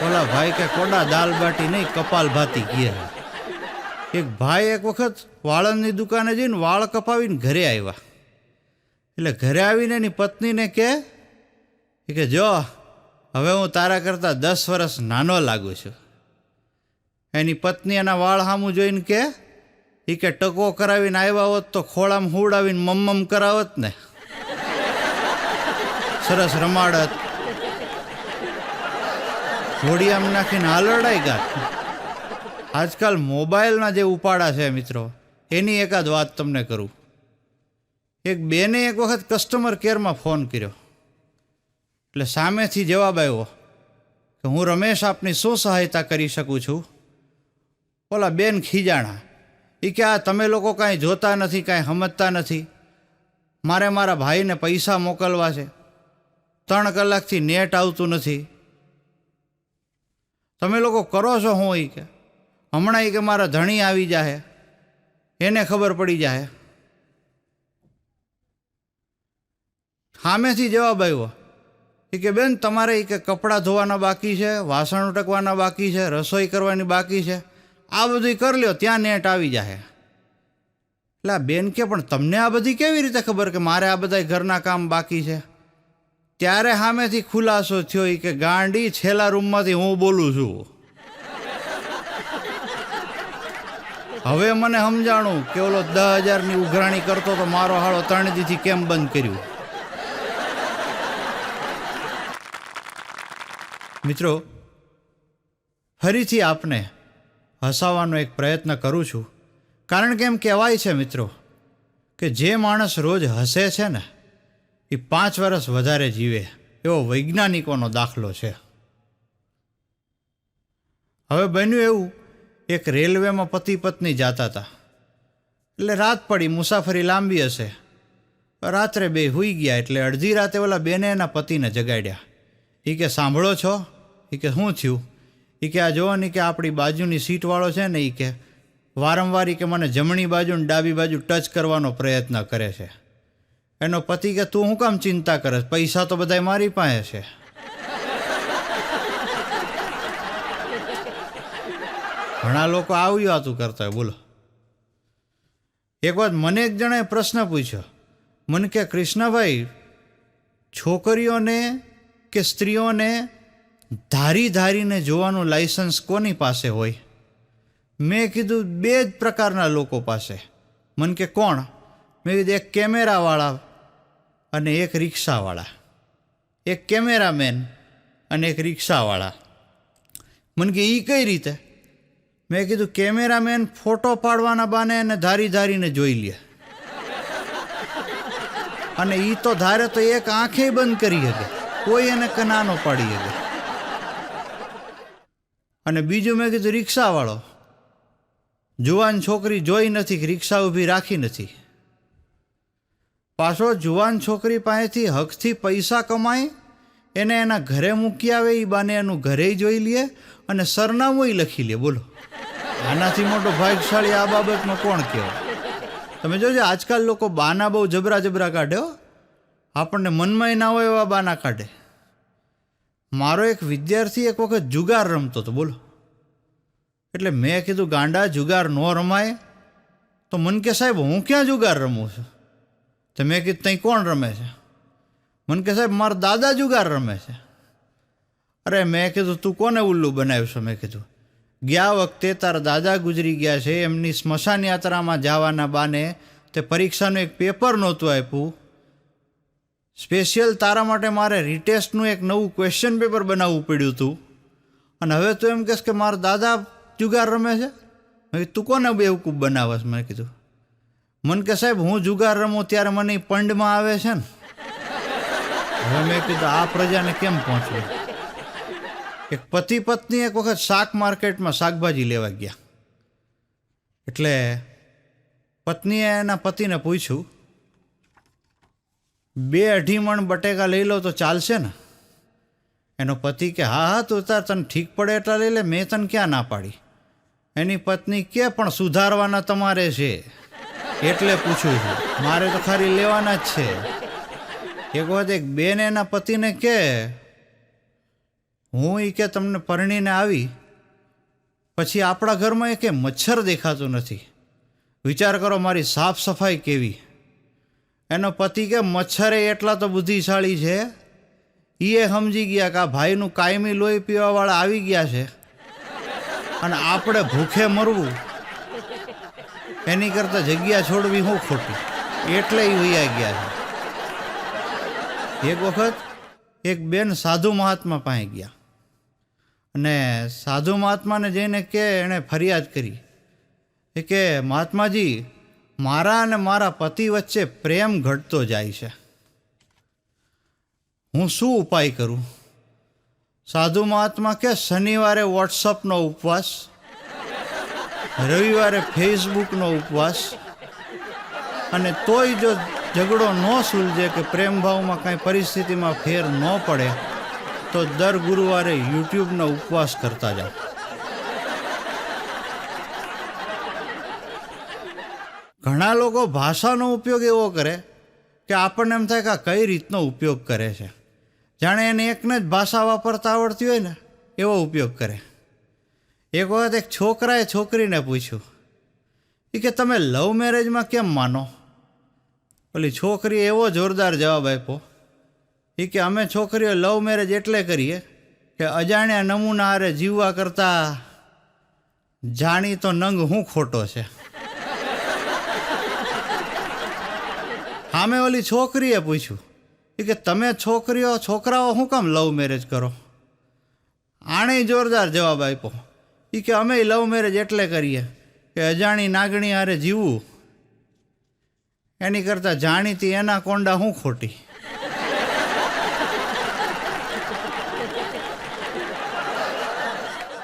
ઓલા ભાઈ કે, કોડા દાલબાટી નહીં, કપાલભાતી કહે છે. એક ભાઈ એક વખત વાળંદની દુકાને જઈને વાળ કપાવીને ઘરે આવ્યા. એટલે ઘરે આવીને એની પત્નીને કે, જો હવે હું તારા કરતાં 10 વર્ષ નાનો લાગુ છું. એની પત્ની એના વાળ સામું જોઈને કે, ટકો કરાવીને આવ્યા હોત તો ખોળામાં હુડાવીને મમ્મમ કરાવત ને, સરસ રમાડત, ઘોડિયામાં નાખીને હાલરડાઈ ગાત. આજકાલ મોબાઈલના જે ઉપાડા છે મિત્રો, એની એકાદ વાત તમને કરું. એક બેને એક વખત કસ્ટમર કેરમાં ફોન કર્યો. એટલે સામેથી જવાબ આવ્યો કે, હું રમેશ, આપની શું સહાયતા કરી શકું છું? ઓલા બેન ખીજાણા. એ કે, આ તમે લોકો કાંઈ જોતા નથી, કાંઈ સમજતા નથી. મારે મારા ભાઈને પૈસા મોકલવા છે, 3 કલાકથી નેટ આવતું નથી. તમે લોકો કરો છો શું? એ કે, હમણાં એ કે મારા ધણી આવી જાય, એને ખબર પડી જાય. સામેથી જવાબ આવ્યો કે, બેન તમારે કે કપડાં ધોવાના બાકી છે, વાસણ ઉટકવાના બાકી છે, રસોઈ કરવાની બાકી છે, આ બધું કરી લ્યો, ત્યાં નેટ આવી જાય. એટલે આ બેન કે, પણ તમને આ બધી કેવી રીતે ખબર કે મારે આ બધા ઘરના કામ બાકી છે? ત્યારે સામેથી ખુલાસો થયો કે, ગાંડી, છેલ્લા રૂમમાંથી હું બોલું છું. હવે મને સમજાણું કે ઓલો 10,000ની ઉઘરાણી કરતો તો મારો હાળો 3 દીથી કેમ બંધ કર્યું. મિત્રો, ફરીથી આપને હસાવવાનો એક પ્રયત્ન કરું છું, કારણ કે એમ કહેવાય છે મિત્રો કે જે માણસ રોજ હસે છે ને એ 5 વર્ષ વધારે જીવે, એવો વૈજ્ઞાનિકોનો દાખલો છે. હવે બન્યું એવું, એક રેલવેમાં પતિ પત્ની જતા હતા. એટલે રાત પડી, મુસાફરી લાંબી હશે. રાત્રે બે સૂઈ ગયા. એટલે અડધી રાતે ઓલા બેને એના પતિને જગાડ્યા. એ કે સાંભળો છો? એ કે શું થયું? એ કે આ જોવો ને કે આપણી બાજુની સીટવાળો છે ને, એ કે વારંવાર કે મને જમણી બાજુ ને ડાબી બાજુ ટચ કરવાનો પ્રયત્ન કરે છે. એનો પતિ કે તું શું કામ ચિંતા કરે, પૈસા તો બધાય મારી પાસે છે. ઘણા લોકો આવી વાતું કરતા હોય. બોલો, એક વાત મને એક જણાએ પ્રશ્ન પૂછ્યો. મને કે કૃષ્ણભાઈ, છોકરીઓને કે સ્ત્રીઓને ધારી ધારીને જોવાનું લાયસન્સ કોની પાસે હોય? મેં કીધું બે જ પ્રકારના લોકો પાસે. મને કે કોણ? મેં કીધું એક કેમેરાવાળા અને એક રિક્ષાવાળા. એક કેમેરામેન અને એક રિક્ષાવાળા. મને કે એ કઈ રીતે? મેં કીધું કેમેરામેન ફોટો પાડવાના બાને એને ધારી ધારીને જોઈ લે, અને એ તો ધારે તો એક આંખે બંધ કરી શકે, કોઈ એને કનાનો પાડી શકે. અને બીજું મેં કીધું રિક્ષાવાળો, જુવાન છોકરી જોઈ નથી કે રિક્ષા ઊભી રાખી નથી. પાછો જુવાન છોકરી પાસેથી હકથી પૈસા કમાય, એને એના ઘરે મૂકી આવે, એ બાને એનું ઘરે જોઈ લે અને સરનામું લખી લે. બોલો, આનાથી મોટો ભાગ્યશાળી આ બાબતમાં કોણ કહેવાય? તમે જોજો, આજકાલ લોકો બાના બહુ જબરા જબરા કાઢે. આપણને મનમાં ના હોય એવા બાના કાઢે. મારો એક વિદ્યાર્થી એક વખત જુગાર રમતો હતો. બોલો, એટલે મેં કીધું ગાંડા, જુગાર ન રમાય. તો મને કે સાહેબ હું ક્યાં જુગાર રમું છું? તો મેં કીધું તઈ કોણ રમે છે? મને કે સાહેબ મારા દાદા જુગાર રમે છે. અરે મેં કીધું તું કોને ઉલ્લુ બનાવ્યો? મેં કીધું ગયા વખતે તારા દાદા ગુજરી ગયા છે, એમની સ્મશાન યાત્રામાં જવાના બાને તે પરીક્ષાનું એક પેપર નહોતું આપ્યું. સ્પેશિયલ તારા માટે મારે રીટેસ્ટનું એક નવું ક્વેશ્ચન પેપર બનાવવું પડ્યું હતું, અને હવે તું એમ કહેશ કે મારા દાદા જુગાર રમે છે? મેં કીધું તું કોને બેવકૂફ બનાવસ? મેં કીધું મને કે સાહેબ હું જુગાર રમું ત્યારે મને પંડમાં આવે છે ને. હવે મેં કીધું આ પ્રજાને કેમ પહોંચવું? એક પતિ પત્ની એક વખત શાક માર્કેટમાં શાકભાજી લેવા ગયા. એટલે પત્નીએ એના પતિને પૂછ્યું, 2-2.5 મણ બટેકા લઈ લો તો ચાલશે ને? એનો પતિ કે હા હા, તું તાર તને ઠીક પડે એટલા લઈ લે, મેં તને ક્યાં ના પાડી. એની પત્ની કે પણ સુધારવાના તમારે છે એટલે પૂછું છું, મારે તો ખાલી લેવાના જ છે. એક વખત એક બેન એના પતિને કે હું એ કે તમને પરણીને આવી પછી આપણા ઘરમાં એ કે મચ્છર દેખાતું નથી, વિચાર કરો મારી સાફ સફાઈ કેવી. એનો પતિ કે મચ્છરે એટલા તો બુદ્ધિશાળી છે, એ સમજી ગયા કે આ ભાઈનું કાયમી લોહી પીવાવાળા આવી ગયા છે, અને આપણે ભૂખે મરવું એની કરતાં જગ્યા છોડવી હું ખોટી, એટલે એ વૈયા ગયા છે. એક વખત એક બેન સાધુ મહાત્મા પાસે ગયા, અને સાધુ મહાત્માને જઈને કે એણે ફરિયાદ કરી કે મહાત્માજી, મારા અને મારા પતિ વચ્ચે પ્રેમ ઘટતો જાય છે, હું શું ઉપાય કરું? સાધુ મહાત્મા કે શનિવારે વોટ્સઅપનો ઉપવાસ, રવિવારે ફેસબુકનો ઉપવાસ, અને તોય જો ઝઘડો ન સુલઝે કે પ્રેમ ભાવમાં કાંઈ પરિસ્થિતિમાં ફેર ન પડે તો દર ગુરુવારે યુટ્યુબનો ઉપવાસ કરતા જાઓ. ઘણા લોકો ભાષાનો ઉપયોગ એવો કરે કે આપણને એમ થાય કે આ કઈ રીતનો ઉપયોગ કરે છે, જાણે એને એકને જ ભાષા વાપરતા આવડતી હોય ને એવો ઉપયોગ કરે. એક વખત એક છોકરાએ છોકરીને પૂછ્યું કે તમે લવ મેરેજમાં કેમ માનો? ઓલી છોકરીએ એવો જોરદાર જવાબ આપ્યો કે અમે છોકરીઓ લવ મેરેજ એટલે કરીએ કે અજાણ્યા નમૂના હારે જીવવા કરતાં જાણીતો નંગ હું ખોટો છે. સામે ઓલી છોકરીએ પૂછ્યું કે તમે છોકરાઓ શું કામ લવ મેરેજ કરો? આણે જોરદાર જવાબ આપ્યો કે અમે લવ મેરેજ એટલે કરીએ કે અજાણી નાગણી હારે જીવવું એની કરતાં જાણીતી એના કોંડા હું ખોટી.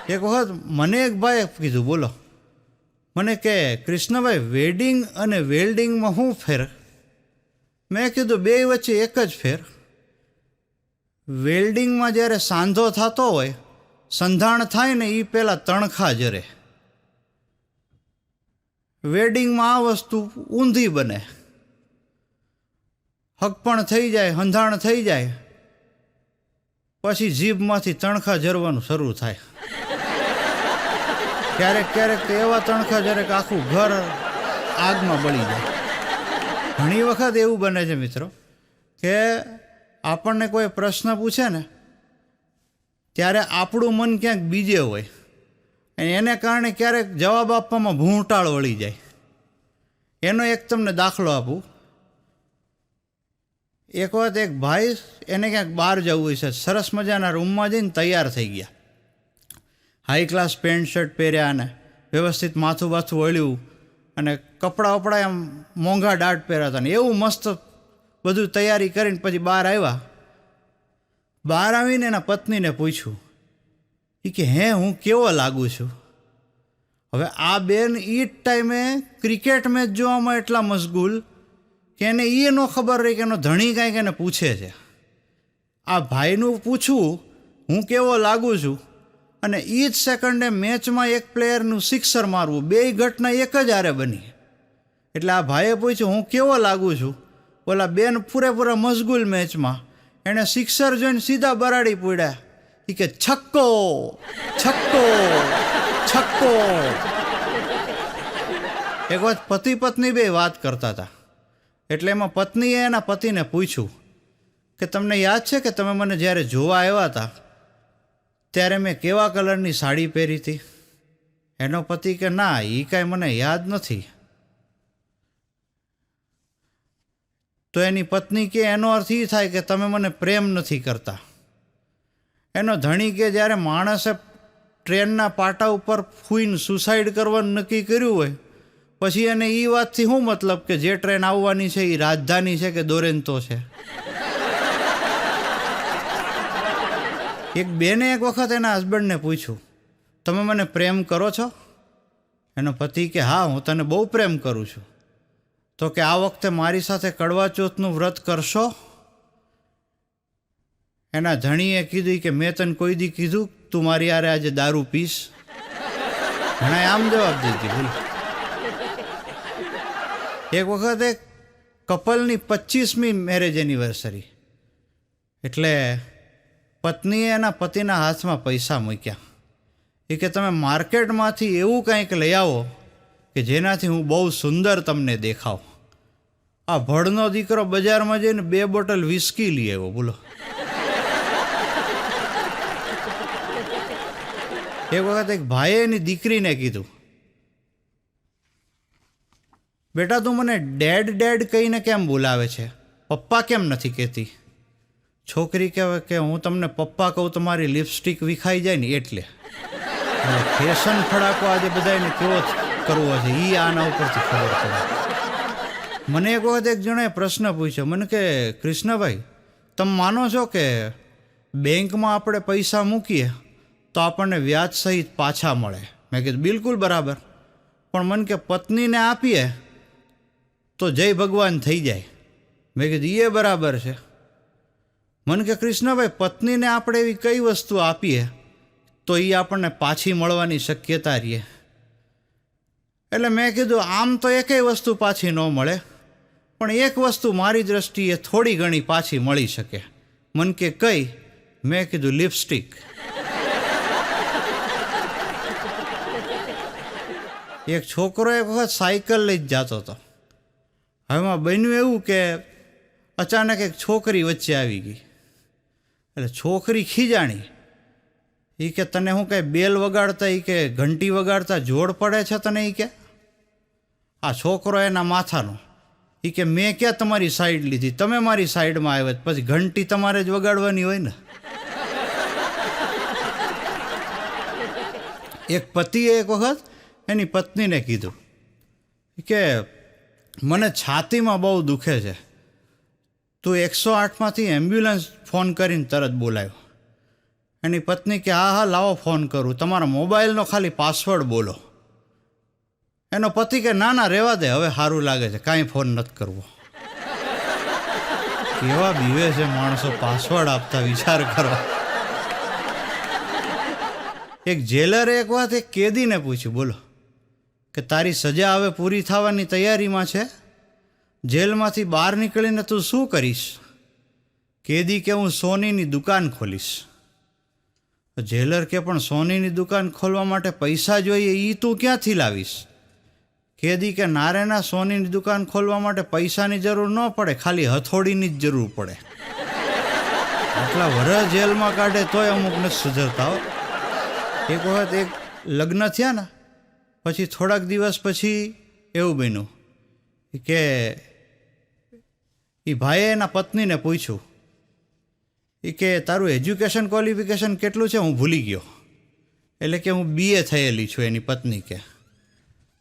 એક વખત મને એક ભાઈએ કીધું, બોલો, મને કે કૃષ્ણભાઈ વેડિંગ અને વેલ્ડિંગમાં શું ફેર? મેં કીધું બે વચ્ચે એક જ ફેર. વેલ્ડિંગમાં જ્યારે સાંધો થતો હોય, સંધાણ થાય ને એ પહેલાં તણખા જરે. વેડિંગમાં આ વસ્તુ ઊંધી બને, હકપણ થઈ જાય, હંધાણ થઈ જાય, પછી જીભમાંથી તણખા ઝરવાનું શરૂ થાય. ક્યારેક ક્યારેક તો એવા તણખા જરે કે આખું ઘર આગમાં બળી જાય. ઘણી વખત એવું બને છે મિત્રો કે આપણને કોઈ પ્રશ્ન પૂછે ને ત્યારે આપણું મન ક્યાંક બીજે હોય અને એને કારણે ક્યારેક જવાબ આપવામાં ભૂંટાળ વળી જાય. એનો એક તમને દાખલો આપું. એક વખત એક ભાઈ, એને ક્યાંક બહાર જવું છે, સરસ મજાના રૂમમાં જઈને તૈયાર થઈ ગયા, હાઈ ક્લાસ પેન્ટ શર્ટ પહેર્યા અને વ્યવસ્થિત માથું બાથું વળ્યું અને કપડાં વપડા એમ મોંઘા દાટ પહેર્યા હતા ને એવું મસ્ત બધું તૈયારી કરીને પછી બહાર આવ્યા. બહાર આવીને એના પત્નીને પૂછ્યું, એ કે હે હું કેવો લાગુ છું? હવે આ બેન એ જ ટાઈમે ક્રિકેટ મેચ જોવામાં એટલા મશગુલ કે એને એ ન ખબર રહી કે એનો ધણી કાંઈક એને પૂછે છે. આ ભાઈનું પૂછવું હું કેવો લાગુ છું અને એ જ સેકન્ડે મેચમાં એક પ્લેયરનું સિક્સર મારવું, બે ઘટના એક જ હારે બની. એટલે આ ભાઈએ પૂછ્યું હું કેવો લાગુ છું? ઓલા બેન પૂરેપૂરા મશગુલ મેચમાં, એણે સિક્સર જોઈને સીધા બરાડી પડ્યા. એ કે છક્કો, છક્કો, છક્કો. એક વખત પતિ પત્ની બે વાત કરતા હતા, એટલે એમાં પત્નીએ એના પતિને પૂછ્યું કે તમને યાદ છે કે તમે મને જ્યારે જોવા આવ્યા હતા ત્યારે મેં કેવા કલરની સાડી પહેરી હતી? એનો પતિ કે ના, એ કાંઈ મને યાદ નથી. તો એની પત્ની કે એનો અર્થ એ થાય કે તમે મને પ્રેમ નથી કરતા. એનો ધણી કે જ્યારે માણસે ટ્રેનના પાટા ઉપર ફૂઈને સુસાઇડ કરવાનું નક્કી કર્યું હોય પછી એને એ વાતથી શું મતલબ કે જે ટ્રેન આવવાની છે એ રાજધાની છે કે દોરેન્તો છે? એક બેને એક વખત એના હસબન્ડને પૂછ્યું, તમે મને પ્રેમ કરો છો? એનો પતિ કે હા, હું તને બહુ પ્રેમ કરું છું. તો કે આ વખતે મારી સાથે કડવા ચોથનું વ્રત કરશો? એના ધણીએ કીધું કે મેં તને કોઈ દી કીધું તું મારી યારે આજે દારૂ પીશ? ઘણા આમ જવાબ દીધી. બોલ. એક વખત એક કપલની 25મી મેરેજ એનિવર્સરી, એટલે પત્નીએ એના પતિના હાથમાં પૈસા મૂક્યા. એ કે તમે માર્કેટમાંથી એવું કંઈક લઈ આવો કે જેનાથી હું બહુ સુંદર તમને દેખાવ. આ ભડનો દીકરો બજારમાં જઈને 2 બોટલ વિસ્કી લઈ આવ્યો. બોલો. એક વખત એક ભાઈએ એની દીકરીને કીધું, બેટા તું મને ડેડ ડેડ કહીને કેમ બોલાવે છે, પપ્પા કેમ નથી કહેતી? છોકરી કહેવાય કે હું તમને પપ્પા કહું તો મારી લિપસ્ટિક વિખાઈ જાય ને એટલે. ફેશન ફડાકો આજે બધાને કેવો કરવો છે એ આના ઉપરથી ખબર પડે. મને એક વખત એક જણાએ પ્રશ્ન પૂછ્યો, મને કે કૃષ્ણભાઈ તમે માનો છો કે બેંકમાં આપણે પૈસા મૂકીએ તો આપણને વ્યાજ સહિત પાછા મળે? મેં કીધું બિલકુલ બરાબર, પણ મને કે પત્નીને આપીએ તો જય ભગવાન થઈ જાય. મેં કીધું એ બરાબર છે. મને કે કૃષ્ણભાઈ પત્નીને આપણે એવી કઈ વસ્તુ આપીએ તો એ આપણને પાછી મળવાની શક્યતા રહે? એટલે મેં કીધું આમ તો એકેય વસ્તુ પાછી ન મળે, પણ એક વસ્તુ મારી દ્રષ્ટિએ થોડી ઘણી પાછી મળી શકે. મને કે કઈ? મેં કીધું લિપસ્ટિક. એક છોકરો એક વખત સાયકલ લઈ જ જતો હતો. હવેમાં બન્યું એવું કે અચાનક એક છોકરી વચ્ચે આવી ગઈ. એટલે છોકરી ખીજાણી. એ કે તને હું કંઈ બેલ વગાડતા, એ કે ઘંટી વગાડતા જોડ પડે છે તને? એ કે આ છોકરો એના માથાનો. એ કે મેં ક્યાં તમારી સાઈડ લીધી, તમે મારી સાઈડમાં આવ્યા, પછી ઘંટી તમારે જ વગાડવાની હોય ને. એક પતિએ એક વખત એની પત્નીને કીધું કે મને છાતીમાં બહુ દુખે છે, તું 108માંથી એમ્બ્યુલન્સ ફોન કરીને તરત બોલાવ્યો. એની પત્ની કે હા હા લાવો ફોન કરું, તમારા મોબાઈલનો ખાલી પાસવર્ડ બોલો. એનો પતિ કે ના ના રહેવા દે, હવે સારું લાગે છે, કાંઈ ફોન નથી કરવો. કેવા બીવે છે માણસો પાસવર્ડ આપતા, વિચાર કરો. એક જેલરે એક વાત એક કેદીને પૂછ્યું, બોલો કે તારી સજા હવે પૂરી થવાની તૈયારીમાં છે, જેલમાંથી બહાર નીકળીને તું શું કરીશ? કેદી કે હું સોનીની દુકાન ખોલીશ. જેલર કે પણ સોનીની દુકાન ખોલવા માટે પૈસા જોઈએ, એ તું ક્યાંથી લાવીશ? કેદી કે નારેના, સોનીની દુકાન ખોલવા માટે પૈસાની જરૂર ન પડે, ખાલી હથોડીની જ જરૂર પડે. આટલા વર્ષ જેલમાં કાઢે તોય અમુકને સુધરતા હો. એક વખત એક લગ્ન થયા ને પછી થોડાક દિવસ પછી એવું બન્યું કે એ ભાઈએ એના પત્નીને પૂછ્યું કે તારું એજ્યુકેશન ક્વોલિફિકેશન કેટલું છે? હું ભૂલી ગયો. એટલે કે હું BA થયેલી છું, એની પત્ની કે.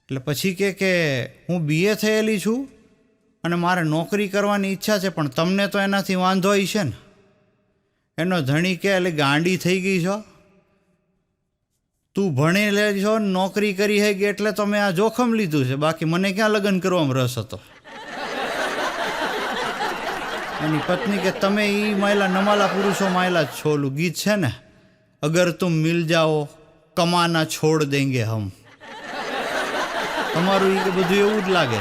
એટલે પછી કે હું BA થયેલી છું અને મારે નોકરી કરવાની ઈચ્છા છે, પણ તમને તો એનાથી વાંધો હોય છે ને. એનો ધણી કે એટલે ગાંડી થઈ ગઈ છો, તું ભણી લે છો, નોકરી કરી હે ગઈ એટલે તો મેં આ જોખમ લીધું છે, બાકી મને ક્યાં લગ્ન કરવામાં રસ હતો. એની પત્ની કે તમે એ માયલા નમાલા પુરુષો માયલા જ છો, ઓલું ગીત છે ને, અગર તુમ મિલ જાઓ કમાના છોડ દેંગે હમ. તમારું એ બધું એવું જ લાગે.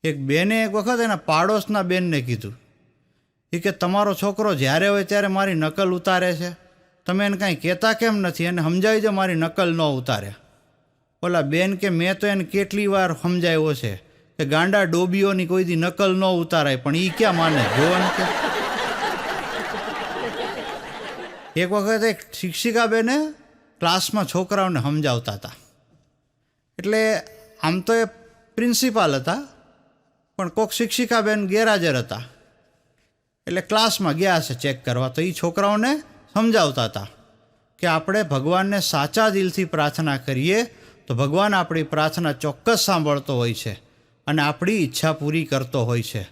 એક બેને એક વખત એના પાડોશના બેનને કીધું કે તમારો છોકરો જ્યારે હોય ત્યારે મારી નકલ ઉતારે છે, તમે એને કાંઈ કહેતા કેમ નથી? એને સમજાવી દો મારી નકલ ન ઉતારે. ઓલા બેન કે મેં તો એને કેટલી વાર સમજાવ્યો છે કે ગાંડા ડોબીઓની કોઈ દી નકલ ન ઉતારાય, પણ એ ક્યાં માને? જોવાનું કે એક વખત એક શિક્ષિકા બેને ક્લાસમાં છોકરાઓને સમજાવતા હતા. એટલે આમ તો એ પ્રિન્સિપાલ હતા, પણ કોઈક શિક્ષિકા બેન ગેરહાજર હતા. એટલે ક્લાસમાં ગયા હશે ચેક કરવા, તો એ છોકરાઓને સમજાવતા હતા કે આપણે ભગવાનને સાચા દિલથી પ્રાર્થના કરીએ તો ભગવાન આપણી પ્રાર્થના ચોક્કસ સાંભળતો હોય છે અને આપણી ઈચ્છા પૂરી કરતો હોય છે.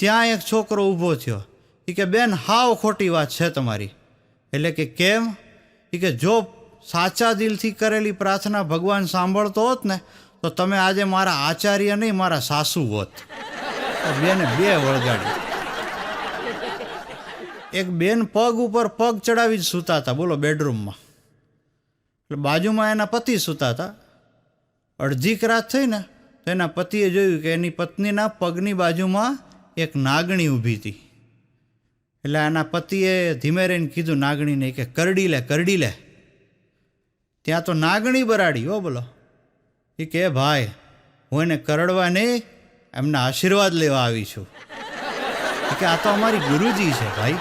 ત્યાં એક છોકરો ઊભો થયો, એ કે બેન હાવ ખોટી વાત છે તમારી. એટલે કે કેમ? એ કે જો સાચા દિલથી કરેલી પ્રાર્થના ભગવાન સાંભળતો હોત ને તો તમે આજે મારા આચાર્ય નહીં, મારા સાસુ હોત. બેને બે વળગાડી. એક બેન પગ ઉપર પગ ચડાવી જ સૂતા હતા, બોલો, બેડરૂમમાં. એટલે બાજુમાં એના પતિ સૂતા હતા. અડધીક રાત થઈ ને તો એના પતિએ જોયું કે એની પત્નીના પગની બાજુમાં એક નાગણી ઊભી હતી. એટલે એના પતિએ ધીમે રહીને કીધું નાગણીને કે કરડી લે, કરડી લે. ત્યાં તો નાગણી બરાડી, હો બોલો. એ કે ભાઈ હું એને કરડવા નહીં, એમના આશીર્વાદ લેવા આવી છું. કે આ તો અમારી ગુરુજી છે ભાઈ.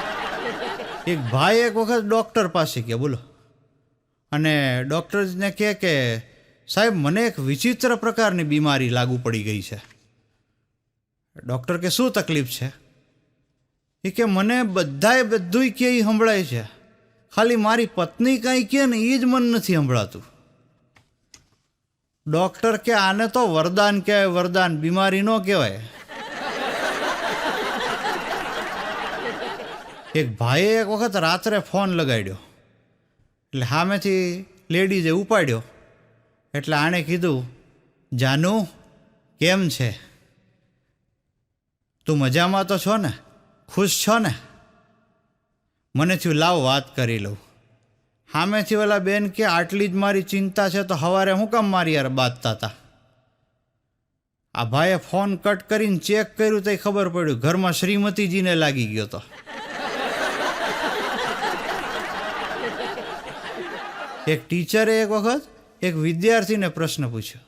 એક ભાઈ એક વખત ડૉક્ટર પાસે ગયા, બોલો, અને ડૉક્ટરને કહે કે સાહેબ મને એક વિચિત્ર પ્રકારની બીમારી લાગુ પડી ગઈ છે. ડૉક્ટર કે શું તકલીફ છે? એ કે મને બધાએ બધું કે એ સંભળાય છે, ખાલી મારી પત્ની કાંઈ કહે ને એ જ મન નથી સંભળાતું. ડૉક્ટર કે આને તો વરદાન કહેવાય, વરદાન, બીમારી ન કહેવાય. એક ભાઈએ એક વખત રાત્રે ફોન લગાડ્યો, એટલે સામેથી લેડીઝે ઉપાડ્યો. એટલે આણે કીધું, જાનુ કેમ છે? તું મજામાં તો છો ને? ખુશ છો ને? મને થયું લાવ વાત કરી લઉં. સામેથી ઓલા બેન કે આટલી જ મારી ચિંતા છે તો સવારે હું કામ મારી યાર બાંધતા હતા? આ ભાઈએ ફોન કટ કરીને ચેક કર્યું તો ખબર પડ્યું ઘરમાં શ્રીમતીજીને લાગી ગયો હતો. એક ટીચરે એક વખત એક વિદ્યાર્થીને પ્રશ્ન પૂછ્યો.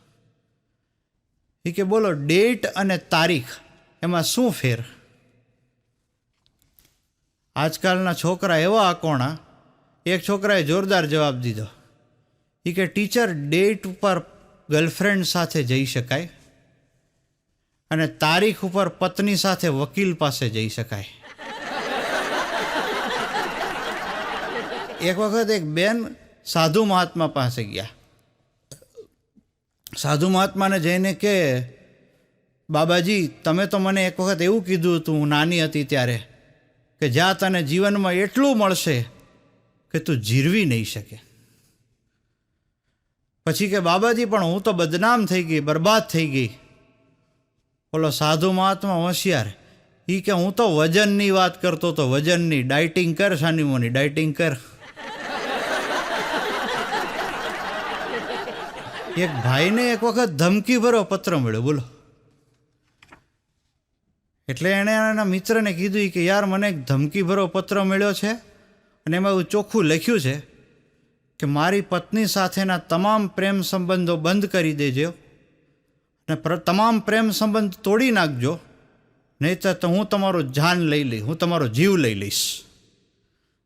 એ કે બોલો, ડેટ અને તારીખ એમાં શું ફેર? આજકાલના છોકરા એવા અકોણા. એક છોકરાએ જોરદાર જવાબ દીધો. એ કે ટીચર, ડેટ ઉપર ગર્લફ્રેન્ડ સાથે જઈ શકાય અને તારીખ ઉપર પત્ની સાથે વકીલ પાસે જઈ શકાય. એક વખત એક બેન સાધુ મહાત્મા પાસે ગયા. સાધુ મહાત્માને જઈને કે બાબાજી તમે તો મને એક વખત એવું કીધું હતું હું નાની હતી ત્યારે કે જ્યાં તને જીવનમાં એટલું મળશે કે તું જીરવી નહીં શકે. પછી કે બાબાજી પણ હું તો બદનામ થઈ ગઈ, બરબાદ થઈ ગઈ. બોલો સાધુ મહાત્મા હોશિયાર, એ કે હું તો વજનની વાત કરતો હતો, વજનની. ડાયટિંગ કર સાનીમોની, ડાયટિંગ કર. એક ભાઈને એક વખત ધમકી ભરો પત્ર મળ્યો, બોલો. એટલે એણે એના મિત્રને કીધું કે યાર મને એક ધમકી ભરો પત્ર મળ્યો છે અને એમાં એવું ચોખ્ખું લખ્યું છે કે મારી પત્ની સાથેના તમામ પ્રેમ સંબંધો બંધ કરી દેજો અને તમામ પ્રેમ સંબંધ તોડી નાખજો, નહીં તો હું તમારું જાન લઈ લઈશ, હું તમારો જીવ લઈ લઈશ.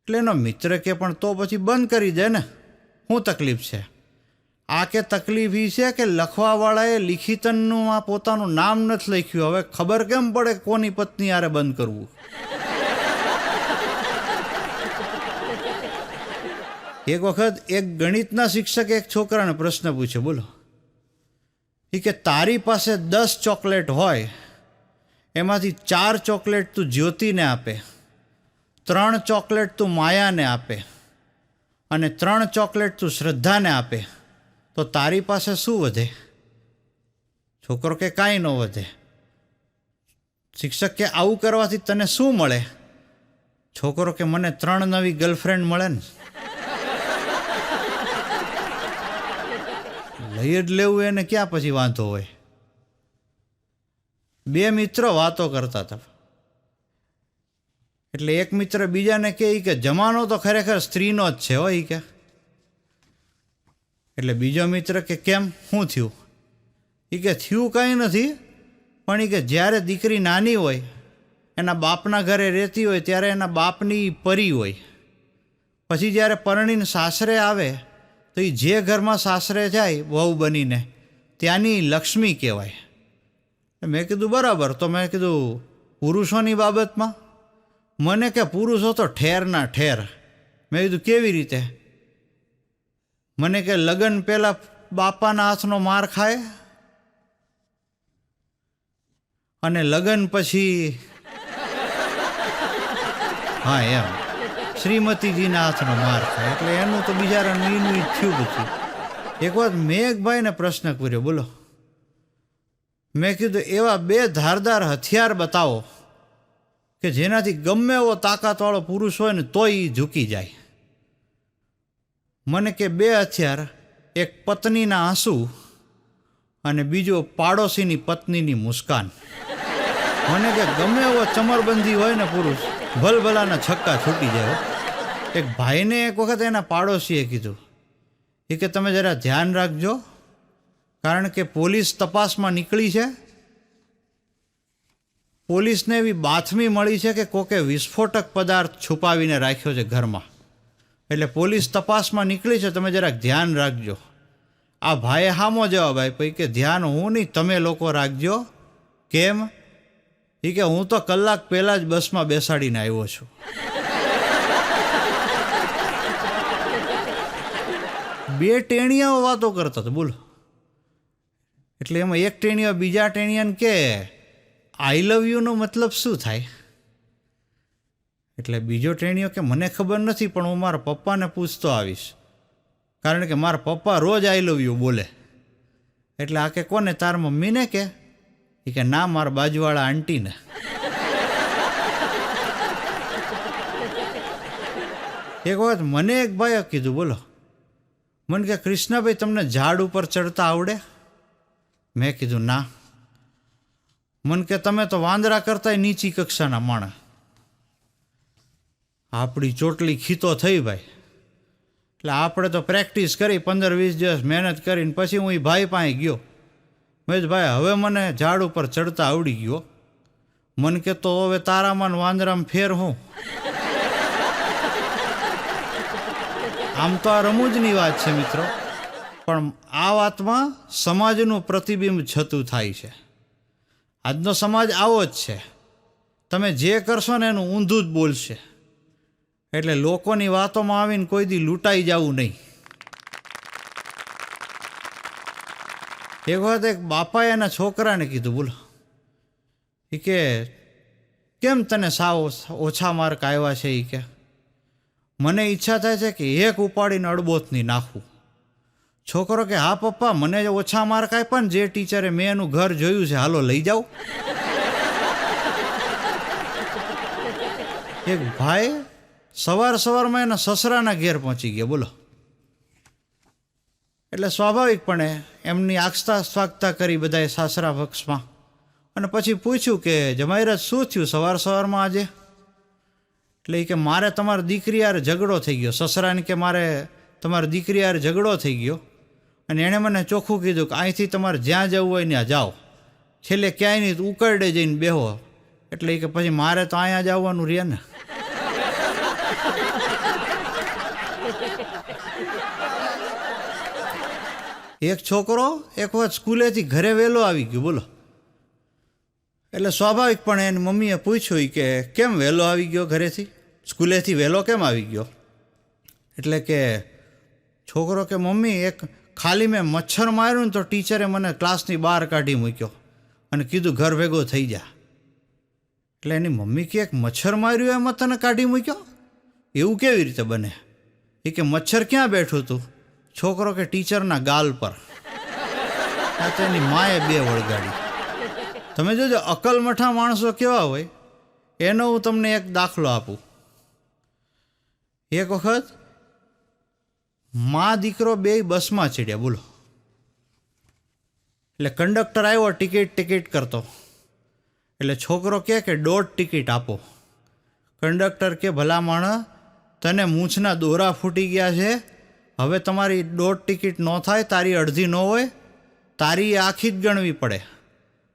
એટલે એનો મિત્ર કે પણ તો પછી બંધ કરી દે ને, શું તકલીફ છે? આ કે તકલીફ એ છે કે લખવાવાળાએ લિખિતનનું આ પોતાનું નામ નથી લખ્યું, હવે ખબર કેમ પડે કોની પત્ની આરે બંધ કરવું? એક વખત એક ગણિતના શિક્ષકે એક છોકરાને પ્રશ્ન પૂછ્યો, બોલો. એ કે તારી પાસે 10 ચોકલેટ હોય, એમાંથી 4 ચોકલેટ તું જ્યોતિને આપે, 3 ચોકલેટ તું માયાને આપે અને 3 ચોકલેટ તું શ્રદ્ધાને આપે, તો તારી પાસે શું વધે? છોકરો કે કાંઈ ન વધે. શિક્ષક કે આવું કરવાથી તને શું મળે? છોકરો કે મને 3 નવી ગર્લફ્રેન્ડ મળે ને. લઈ જ લેવું એને ક્યાં પછી વાંધો હોય. 2 મિત્રો વાતો કરતા હતા. એટલે એક મિત્ર બીજાને કહે કે જમાનો તો ખરેખર સ્ત્રીનો જ છે હોય કે. એટલે બીજો મિત્ર કે કેમ, શું થયું? એ કે થયું કાંઈ નથી, પણ એ કે જ્યારે દીકરી નાની હોય, એના બાપના ઘરે રહેતી હોય, ત્યારે એના બાપની પરી હોય. પછી જ્યારે પરણીને સાસરે આવે તો એ જે ઘરમાં સાસરે જાય વહુ બનીને, ત્યાંની લક્ષ્મી કહેવાય. મેં કીધું બરાબર. તો મેં કીધું પુરુષોની બાબતમાં? મને કે પુરુષો તો ઠેરના ઠેર. મેં કીધું કેવી રીતે? મને કે લગ્ન પહેલાં બાપાના હાથનો માર ખાય અને લગ્ન પછી હા એમ શ્રીમતીજીના હાથનો માર ખાય. એટલે એનું તો બિચારાનું એનું જ થયું બધું. એક વાત મેં એક ભાઈને પ્રશ્ન કર્યો, બોલો. મેં કીધું એવા 2 ધારદાર હથિયાર બતાવો કે જેનાથી ગમે એવો તાકાતવાળો પુરુષ હોય ને તોય એ ઝૂકી જાય. મને કે 2 હથિયાર, એક પત્નીના આંસુ અને બીજો પાડોશીની પત્નીની મુસ્કાન. મને કે ગમે એવો ચમરબંધી હોય ને પુરુષ, ભલભલાના છક્કા છૂટી જાય. એક ભાઈને એક વખત એના પાડોશીએ કીધું એ કે તમે જરા ધ્યાન રાખજો, કારણ કે પોલીસ તપાસમાં નીકળી છે. પોલીસને એવી બાતમી મળી છે કે કોકે વિસ્ફોટક પદાર્થ છુપાવીને રાખ્યો છે ઘરમાં, એટલે પોલીસ તપાસમાં નીકળી છે, તમે જરાક ધ્યાન રાખજો. આ ભાઈએ હામો જવાબ આપ્યો કે ધ્યાન હું નહીં, તમે લોકો રાખજો. કેમ? એ કે હું તો કલાક પહેલાં જ બસમાં બેસાડીને આવ્યો છું. બે ટેણિયાઓ વાતો કરતા હતા, બોલો. એટલે એમાં એક ટેણિયો બીજા ટેણિયાને કે આઈ લવ યુનો મતલબ શું થાય? એટલે બીજો ટેણિયો કે મને ખબર નથી, પણ હું મારા પપ્પાને પૂછતો આવીશ, કારણ કે મારા પપ્પા રોજ આઈ લવ યુ બોલે. એટલે આ કે કોને? તાર મમ્મીને કે? એ કે ના, મારા બાજુવાળા આંટીને. એક વખત મને એક ભાઈએ કીધું, બોલો. મને કે કૃષ્ણભાઈ તમને ઝાડ ઉપર ચડતા આવડે? મેં કીધું ના. મને કે તમે તો વાંદરા કરતાંય નીચી કક્ષાના માણસ. આપણી ચોટલી ખીતો થઈ ભાઈ. એટલે આપણે તો પ્રેક્ટિસ કરી 15-20 દિવસ મહેનત કરીને પછી હું એ ભાઈ પાસે ગયો. મેં ભાઈ હવે મને ઝાડ ઉપર ચડતા આવડી ગયો. મને કે તો હવે તારામાં વાંદરામાં ફેર હું? આમ તો આ રમૂજની વાત છે મિત્રો, પણ આ વાતમાં સમાજનું પ્રતિબિંબ છતું થાય છે. આજનો સમાજ આવો જ છે. તમે જે કરશો ને એનું ઊંધું જ બોલશે. એટલે લોકોની વાતોમાં આવીને કોઈ દી લૂંટાઈ જવું નહીં. એક વખત એક બાપાએ એના છોકરાને કીધું, બોલો. એ કે કેમ તને સાવ ઓછા માર્ક આવ્યા છે? એ કે મને ઈચ્છા થાય છે કે એક ઉપાડીને અડબોથની નાખવું. છોકરો કે હા પપ્પા, મને ઓછા માર્ક આપ્યા ને જે ટીચરે, મેં એનું ઘર જોયું છે, હાલો લઈ જાઓ. એક ભાઈ સવારમાં એના સસરાના ઘેર પહોંચી ગયા, બોલો. એટલે સ્વાભાવિકપણે એમની આગતા સ્વાગતા કરી બધાએ સાસરા પક્ષમાં, અને પછી પૂછ્યું કે જમાઈરાજ શું થયું સવારમાં આજે? એટલે એ કે મારે તમારી દીકરી યાર ઝઘડો થઈ ગયો. સસરાને કે મારે તમારી દીકરી યાર ઝઘડો થઈ ગયો, અને એણે મને ચોખ્ખું કીધું કે અહીંથી તમારે જ્યાં જવું હોય ત્યાં જાઓ, છેલ્લે ક્યાંય નહીં ઉકરડે જઈને બેહો. એટલે એ કે પછી મારે તો અહીંયા જ આવવાનું રહે ને. એક છોકરો એક વખત સ્કૂલેથી ઘરે વહેલો આવી ગયો, બોલો. એટલે સ્વાભાવિકપણે એની મમ્મીએ પૂછ્યું કે કેમ વહેલો આવી ગયો ઘરેથી, સ્કૂલેથી વહેલો કેમ આવી ગયો? એટલે કે છોકરો કે મમ્મી, એક ખાલી મેં મચ્છર માર્યું ને તો ટીચરે મને ક્લાસની બહાર કાઢી મૂક્યો અને કીધું ઘર ભેગો થઈ જા. એટલે એની મમ્મી કે એક મચ્છર માર્યું એમાં તને કાઢી મૂક્યો? એવું કેવી રીતે બને? એ કે મચ્છર ક્યાં બેઠું તું? છોકરો કે ટીચરના ગાલ પર. આ તો એની માએ બે વળગાડી. તમે જોજો અકલમઠા માણસો કેવા હોય, એનો હું તમને એક દાખલો આપું. એક વખત મા દીકરો બે બસમાં ચડ્યા, બોલો. એટલે કંડક્ટર આવ્યો ટિકિટ કરતો. એટલે છોકરો કહે કે 1.5 ટિકિટ આપો. કંડક્ટર કે ભલા માણસ, તને મૂછના દોરા ફૂટી ગયા છે, હવે તમારી 1.5 ટિકિટ ન થાય, તારી અડધી ન હોય, તારી આખી જ ગણવી પડે.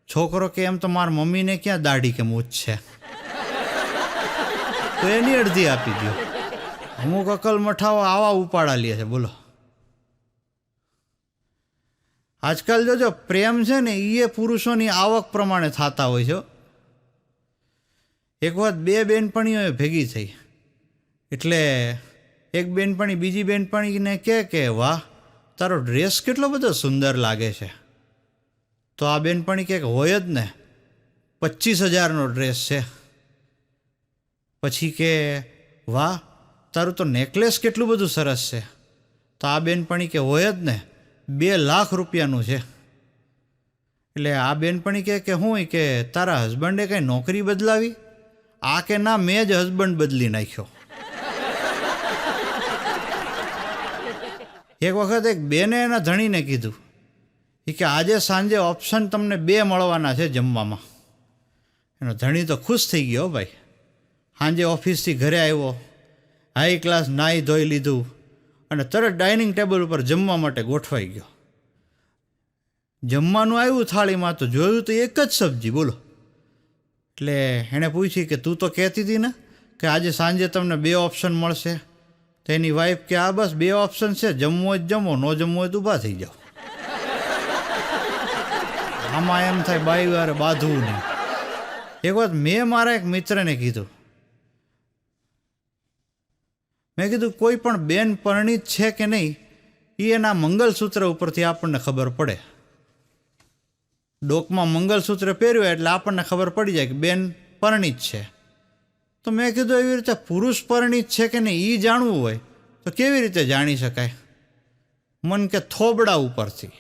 છોકરો કે એમ તો મારા મમ્મીને ક્યાં દાઢી કે મૂછ છે, તો એની અડધી આપી દો. અમુક અકલ મઠાઓ આવા ઉપાડા લે છે, બોલો. આજકાલ જો પ્રેમ છે ને એ પુરુષોની આવક પ્રમાણે થતા હોય છે. એક વખત બે બેનપણીઓ ભેગી થઈ. એટલે એક બેનપણી બીજી બેનપણીને કહે કે વાહ, તારો ડ્રેસ કેટલો બધો સુંદર લાગે છે. તો આ બેનપણી કહે કે હોય જ ને, 25,000નો ડ્રેસ છે. પછી કે વાહ, તારું તો નેકલેસ કેટલું બધું સરસ છે. તો આ બેનપણી કે હોય જ ને, 2 લાખ રૂપિયાનું છે. એટલે આ બેનપણી કહે કે હું કે તારા હસબન્ડે કંઈ નોકરી બદલાવી? આ કે ના, મેં જ હસબન્ડ બદલી નાખ્યો. એક વખત એક બેને એના ધણીને કીધું કે આજે સાંજે ઓપ્શન તમને 2 મળવાના છે જમવામાં. એનો ધણી તો ખુશ થઈ ગયો ભાઈ. સાંજે ઓફિસથી ઘરે આવ્યો, હાઈ ક્લાસ નાહી ધોઈ લીધું અને તરત ડાઇનિંગ ટેબલ ઉપર જમવા માટે ગોઠવાઈ ગયો. જમવાનું આવ્યું થાળીમાં તો જોયું તો એક જ સબ્જી, બોલો. એટલે એણે પૂછ્યું કે તું તો કહેતી હતી ને કે આજે સાંજે તમને 2 ઓપ્શન મળશે. તો એની વાઈફ કે આ બસ 2 ઓપ્શન છે, જમવો જ જમો, ન જમવો હોય તો ઊભા થઈ જાઓ. આમાં એમ થાય બાઈ વારે બાંધવું નહીં. એક વાત મેં મારા એક મિત્રને કીધું, મેં કીધું કોઈ પણ બેન પરણિત છે કે નહીં એ એના મંગલસૂત્ર ઉપરથી આપણને ખબર પડે. ડોકમાં મંગલસૂત્ર પહેર્યું એટલે આપણને ખબર પડી જાય કે બેન પરણિત છે. તો મેં કીધું એવી રીતે પુરુષ પરણિત છે કે નહીં એ જાણવું હોય તો કેવી રીતે જાણી શકાય? મન કે થોબડા ઉપરથી.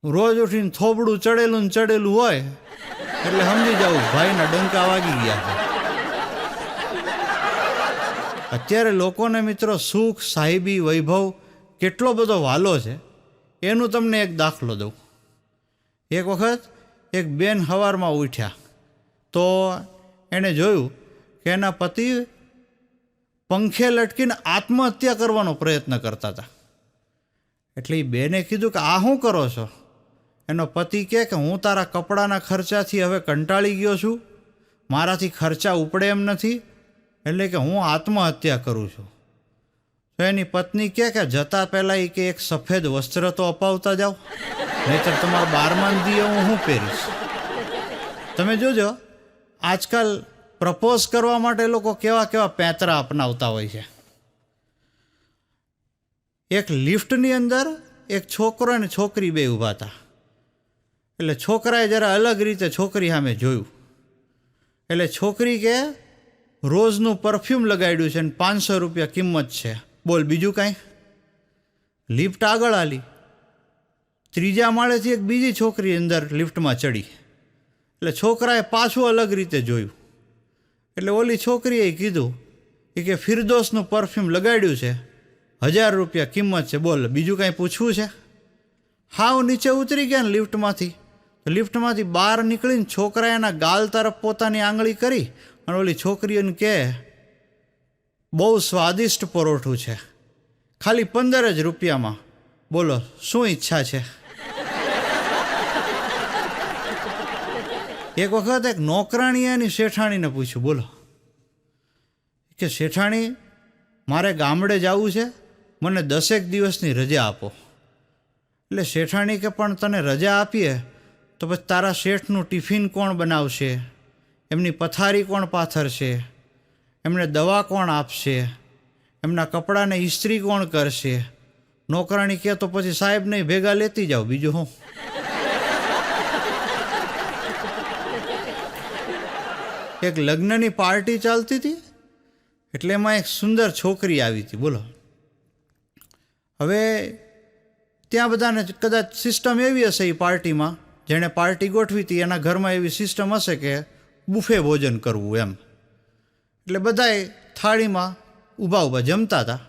રોજ ઉઠીને થોબડું ચડેલું ને ચડેલું હોય એટલે સમજી જવું ભાઈના ડંકા વાગી ગયા છે. અત્યારે લોકોને મિત્રો સુખ, સાહેબી, વૈભવ કેટલો બધો વાલો છે, એનું તમને એક દાખલો દઉં. એક વખત એક બેન સવારમાં ઉઠ્યા તો એણે જોયું કે એના પતિ પંખે લટકીને આત્મહત્યા કરવાનો પ્રયત્ન કરતા હતા. એટલે એ બેને કીધું કે આ શું કરો છો? એનો પતિ કહે કે હું તારા કપડાના ખર્ચાથી હવે કંટાળી ગયો છું, મારાથી ખર્ચા ઉપડે એમ નથી, એટલે કે હું આત્મહત્યા કરું છું. તો એની પત્ની કહે કે જતા પહેલાં એ કે એક સફેદ વસ્ત્ર તો અપાવતા જાઓ, નહીંતર તમારા 12મા દીએ હું શું પહેરીશ? તમે જોજો આજકાલ પ્રપોઝ કરવા માટે લોકો કેવા કેવા પેંતરા અપનાવતા હોય છે. એક લિફ્ટની અંદર એક છોકરો અને છોકરી બે ઊભા હતા. એટલે છોકરાએ જરા અલગ રીતે છોકરી સામે જોયું. એટલે છોકરી કે રોઝનું પરફ્યુમ લગાડ્યું છે ને 500 રૂપિયા કિંમત છે, બોલ બીજું કાંઈ? લિફ્ટ આગળ હાલી, ત્રીજા માળેથી એક બીજી છોકરી અંદર લિફ્ટમાં ચડી. એટલે છોકરાએ પાછું અલગ રીતે જોયું. એટલે ઓલી છોકરીએ કીધું કે ફિરદોસનું પરફ્યુમ લગાડ્યું છે, 1000 રૂપિયા કિંમત છે, બોલ બીજું કાંઈ પૂછવું છે? હાવ નીચે ઉતરી ગયા ને લિફ્ટમાંથી. તો લિફ્ટમાંથી બહાર નીકળીને છોકરાએ એના ગાલ તરફ પોતાની આંગળી કરી અને ઓલી છોકરીઓને કહે, બહુ સ્વાદિષ્ટ પરોઠું છે, ખાલી 15 જ રૂપિયામાં, બોલો શું ઈચ્છા છે? એક વખત એક નોકરાણીએ એની શેઠાણીને પૂછ્યું, બોલો કે શેઠાણી, મારે ગામડે જવું છે, મને 10 દિવસની રજા આપો. એટલે શેઠાણી કે પણ તને રજા આપીએ તો પછી તારા શેઠનું ટિફિન કોણ બનાવશે, એમની પથારી કોણ પાથરશે, એમને દવા કોણ આપશે, એમના કપડાને ઇસ્ત્રી કોણ કરશે? નોકરાણી કહે તો પછી સાહેબને ભેગા લેતી જાઓ, બીજું હું. એક લગ્નની પાર્ટી ચાલતી હતી, એટલે એમાં એક સુંદર છોકરી આવી હતી, બોલો. હવે ત્યાં બધાને કદાચ સિસ્ટમ એવી હશે એ પાર્ટીમાં, જેણે પાર્ટી ગોઠવી હતી એના ઘરમાં એવી સિસ્ટમ હશે કે બુફે ભોજન કરવું એમ. એટલે બધાએ થાળીમાં ઊભા ઊભા જમતા હતા.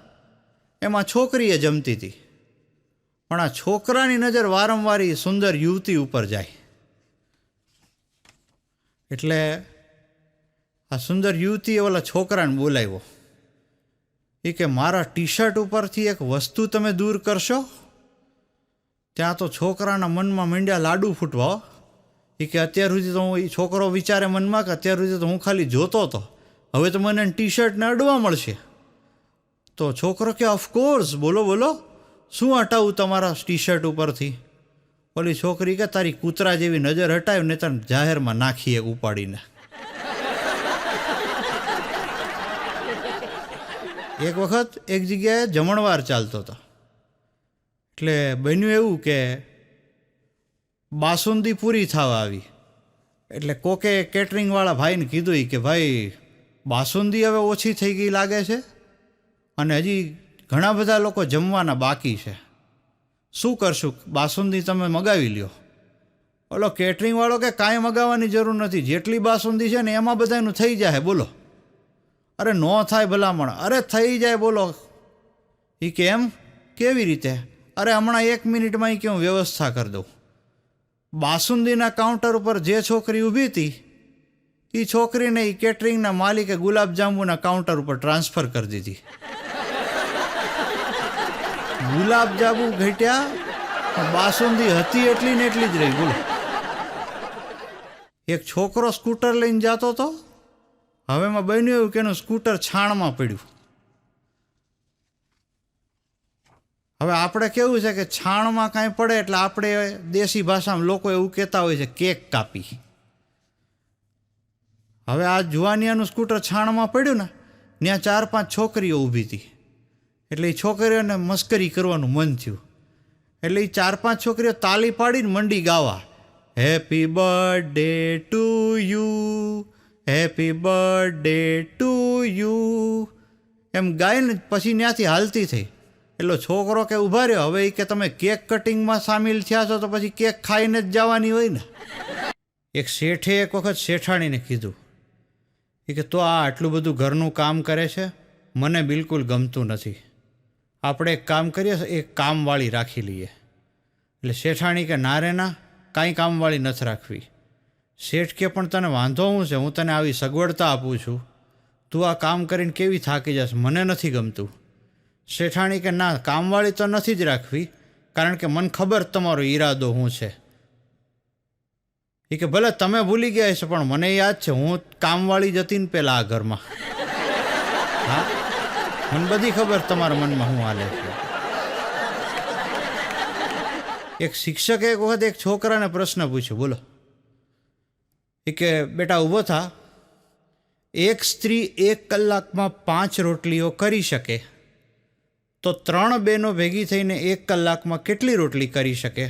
એમાં છોકરીએ જમતી હતી, પણ આ છોકરાની નજર વારંવાર એ સુંદર યુવતી ઉપર જાય. એટલે આ સુંદર યુવતીએ ઓલા છોકરાને બોલાવ્યો. એ કે મારા ટી શર્ટ ઉપરથી એક વસ્તુ તમે દૂર કરશો? ત્યાં તો છોકરાના મનમાં માંડ્યા લાડુ ફૂટવા. એ કે અત્યાર સુધી તો હું, એ છોકરો વિચારે મનમાં કે અત્યાર સુધી તો હું ખાલી જોતો હતો, હવે તો મને ટી શર્ટને અડવા મળશે. તો છોકરો કે ઓફકોર્સ, બોલો બોલો શું હટાવું તમારા ટી શર્ટ ઉપરથી? ઓલી છોકરી કે તારી કૂતરા જેવી નજર હટાવી ને તને જાહેરમાં નાખીએ ઉપાડીને. એક વખત એક જગ્યાએ જમણવાર ચાલતો હતો. એટલે બન્યું એવું કે બાસુંદી પૂરી થવા આવી. એટલે કોકે કેટરિંગવાળા ભાઈને કીધું કે ભાઈ બાસુંદી હવે ઓછી થઈ ગઈ લાગે છે અને હજી ઘણા બધા લોકો જમવાના બાકી છે, શું કરશું? બાસુંદી તમે મગાવી લ્યો. ઓલો કેટરિંગવાળો કે કાંઈ મગાવવાની જરૂર નથી, જેટલી બાસુંદી છે ને એમાં બધાનું થઈ જાય, બોલો. અરે ન થાય ભલામણ, અરે થઈ જાય, બોલો. એ કે એમ કેવી રીતે? અરે હમણાં 1 મિનિટમાં કે હું વ્યવસ્થા કરી દઉં. બાસુંદીના કાઉન્ટર ઉપર જે છોકરી ઊભી હતી એ છોકરીને એ કેટરિંગના માલિકે ગુલાબજાંબુના કાઉન્ટર ઉપર ટ્રાન્સફર કરી દીધી. ગુલાબજાંબુ ઘટ્યા, બાસુંદી હતી એટલી ને એટલી જ રહી, બોલો. એક છોકરો સ્કૂટર લઈને જતો હતો. હવે એમાં બન્યું એવું કે એનું સ્કૂટર છાણમાં પડ્યું. હવે આપણે કેવું છે કે છાણમાં કાંઈ પડે એટલે આપણે દેશી ભાષામાં લોકો એવું કહેતા હોય છે કેક કાપી. હવે આ જુવાનિયાનું સ્કૂટર છાણમાં પડ્યું ને, ત્યાં 4-5 છોકરીઓ ઊભી હતી. એટલે એ છોકરીઓને મસ્કરી કરવાનું મન થયું. એટલે એ 4-5 છોકરીઓ તાલી પાડીને મંડી ગાવા, happy birthday to you, happy birthday to you, એમ ગાઈને પછી ત્યાંથી હાલતી થઈ. એટલે છોકરો કે ઊભા રહ્યો. હવે એ કે તમે કેક કટિંગમાં સામેલ થયા છો તો પછી કેક ખાઈને જ જવાની હોય ને. એક શેઠે એક વખત શેઠાણીને કીધું કે તો આ આટલું બધું ઘરનું કામ કરે છે, મને બિલકુલ ગમતું નથી, આપણે એક કામ કરીએ, એક કામવાળી રાખી લઈએ. એટલે શેઠાણી કે ના રે ના, કાંઈ કામવાળી નથી રાખવી. શેઠ કે પણ તને વાંધો શું છે, હું તને આવી સગવડતા આપું છું, તું આ કામ કરીને કેવી થાકી જશે, મને નથી ગમતું. શેઠાણી કે ના, કામવાળી તો નથી જ રાખવી, કારણ કે મને ખબર તમારો ઈરાદો શું છે. એ કે ભલે તમે ભૂલી ગયા છો પણ મને યાદ છે, હું કામવાળી જતી ને પેલા આ ઘરમાં. હા, મને બધી ખબર તમારા મનમાં શું હાલે છે. એક શિક્ષકે એક વખત એક છોકરાને પ્રશ્ન પૂછ્યો, બોલો. એ કે બેટા ઊભો થા, એક સ્ત્રી 1 કલાકમાં 5 રોટલીઓ કરી શકે તો 3 બહેનો ભેગી થઈને 1 કલાકમાં કેટલી રોટલી કરી શકે?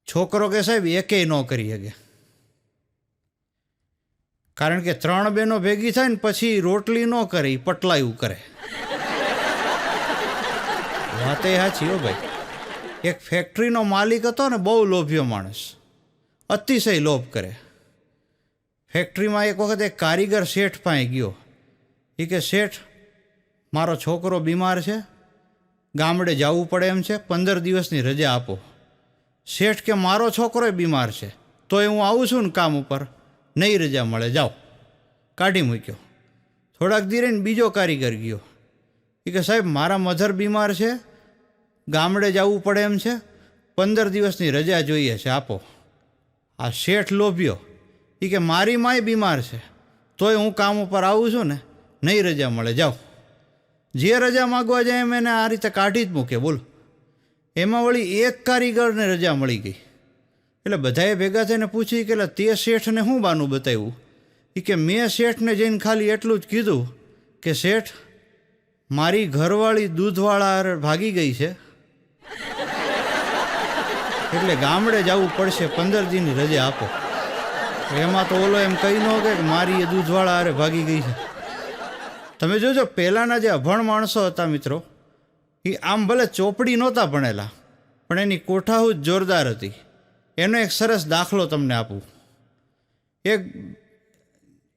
છોકરો કે સાહેબ એકેય ન કરી શકે. કારણ કે 3 બહેનો ભેગી થાય ને પછી રોટલી ન કરે, એ પટલાયું કરે. વાતે સાચી હો ભાઈ. એક ફેક્ટરીનો માલિક હતો ને, બહુ લોભિયો માણસ, અતિશય લોભ કરે. ફેક્ટરીમાં એક વખત એક કારીગર શેઠ પાસે ગયો. એ કે શેઠ, મારો છોકરો બીમાર છે, ગામડે જવું પડે એમ છે, 15 દિવસની રજા આપો. શેઠ કે મારો છોકરો બીમાર છે તોય હું આવું છું ને કામ ઉપર, નહીં રજા મળે, જાઓ. કાઢી મૂક્યો. થોડાક દી રહીને બીજો કારીગર ગયો. એ કે સાહેબ, મારા મધર બીમાર છે, ગામડે જવું પડે એમ છે, 15 દિવસની રજા જોઈએ છે, આપો. આ શેઠ લોભ્યો. એ કે મારી માય બીમાર છે તોય હું કામ ઉપર આવું છું ને, નહીં રજા મળે, જાઓ. જે રજા માગવા જાય એમ એને આ રીતે કાઢી જ મૂકે. બોલો. એમાં વળી એક કારીગરને રજા મળી ગઈ. એટલે બધાએ ભેગા થઈને પૂછી કે તે શેઠને શું બાનું બતાવ્યું? એ કે મેં શેઠને જઈને ખાલી એટલું જ કીધું કે શેઠ, મારી ઘરવાળી દૂધવાળા ભાગી ગઈ છે, એટલે ગામડે જવું પડશે, 15 દિનની રજા આપો. એમાં તો ઓલો એમ કહી ન કે મારી એ દૂધવાળા હારે ભાગી ગઈ છે. તમે જોજો, પહેલાંના જે અભણ માણસો હતા મિત્રો, એ આમ ભલે ચોપડી નહોતા ભણેલા, પણ એની કોઠાહૂત જોરદાર હતી. એનો એક સરસ દાખલો તમને આપું.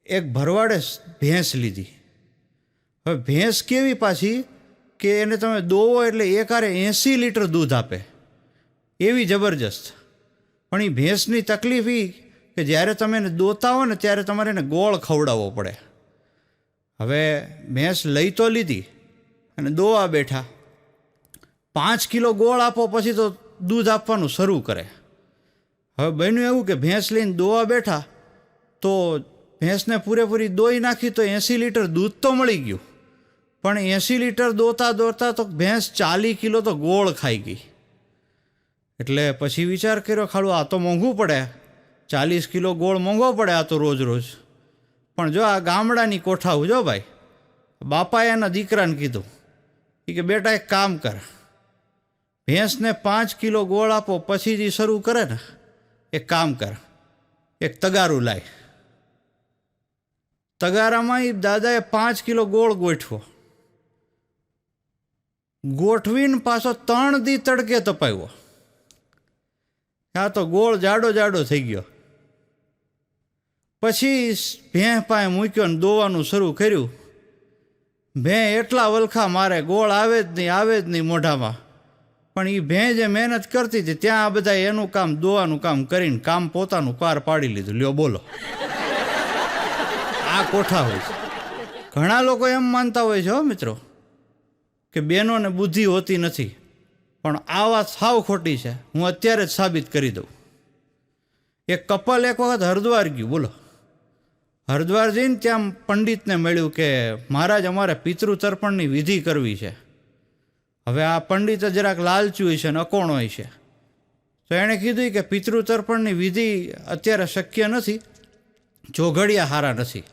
એક ભરવાડે ભેંસ લીધી. હવે ભેંસ કેવી પાછી કે એને તમે દોવો એટલે એકારે 80 લીટર દૂધ આપે, એવી જબરજસ્ત. પણ એ ભેંસની તકલીફ એ કે જ્યારે તમે એને દોતા હો ને ત્યારે તમારે એને ગોળ ખવડાવવો પડે. હવે ભેંસ લઈ તો લીધી અને દોવા બેઠા. 5 કિલો ગોળ આપો પછી તો દૂધ આપવાનું શરૂ કરે. હવે બન્યું એવું કે ભેંસ લઈને દોવા બેઠા તો ભેંસને પૂરેપૂરી દોઈ નાખી તો 80 લીટર દૂધ તો મળી ગયું, પણ 80 લીટર દોતા દોતા તો ભેંસ 40 કિલો તો ગોળ ખાઈ ગઈ. એટલે પછી વિચાર કર્યો, ખાલું આ તો મોંઘું પડે, 40 કિલો ગોળ મોંઘો પડે આ તો રોજ રોજ. પણ જો આ ગામડાની કોઠાવું જો ભાઈ, બાપાએ એના દીકરાને કીધું કે બેટા એક કામ કર, ભેંસને 5 કિલો ગોળ આપો પછી જે શરૂ કરે ને, એક કામ કર, એક તગારું લાય. તગારામાં એ દાદાએ 5 કિલો ગોળ ગોઠવો. ગોઠવીને પાછો 3 દી તડકે તપાવ્યો. આ તો ગોળ જાડો જાડો થઈ ગયો. પછી ભેં પાસે મૂક્યો ને દોવાનું શરૂ કર્યું. ભેં એટલા વલખા મારે, ગોળ આવે જ નહીં મોઢામાં. પણ એ ભેં જે મહેનત કરતી હતી ત્યાં આ બધા એનું કામ, દોવાનું કામ કરીને કામ પોતાનું પાર પાડી લીધું. લ્યો બોલો, આ કોઠા હોય છે. ઘણા લોકો એમ માનતા હોય છે હો મિત્રો કે બહેનોને બુદ્ધિ હોતી નથી, પણ આ વાત સાવ ખોટી છે. હું અત્યારે જ સાબિત કરી દઉં. એક કપલ એક વખત હરિદ્વાર ગયું. બોલો, હરિદ્વાર જઈને ત્યાં પંડિતને મળ્યું કે મહારાજ, અમારે પિતૃ તર્પણની વિધિ કરવી છે. હવે આ પંડિત જરાક લાલચું હોય છે અને અકોણ હોય છે, તો એણે કીધું કે પિતૃ તર્પણની વિધિ અત્યારે શક્ય નથી, ચોઘડિયા હારા નથી,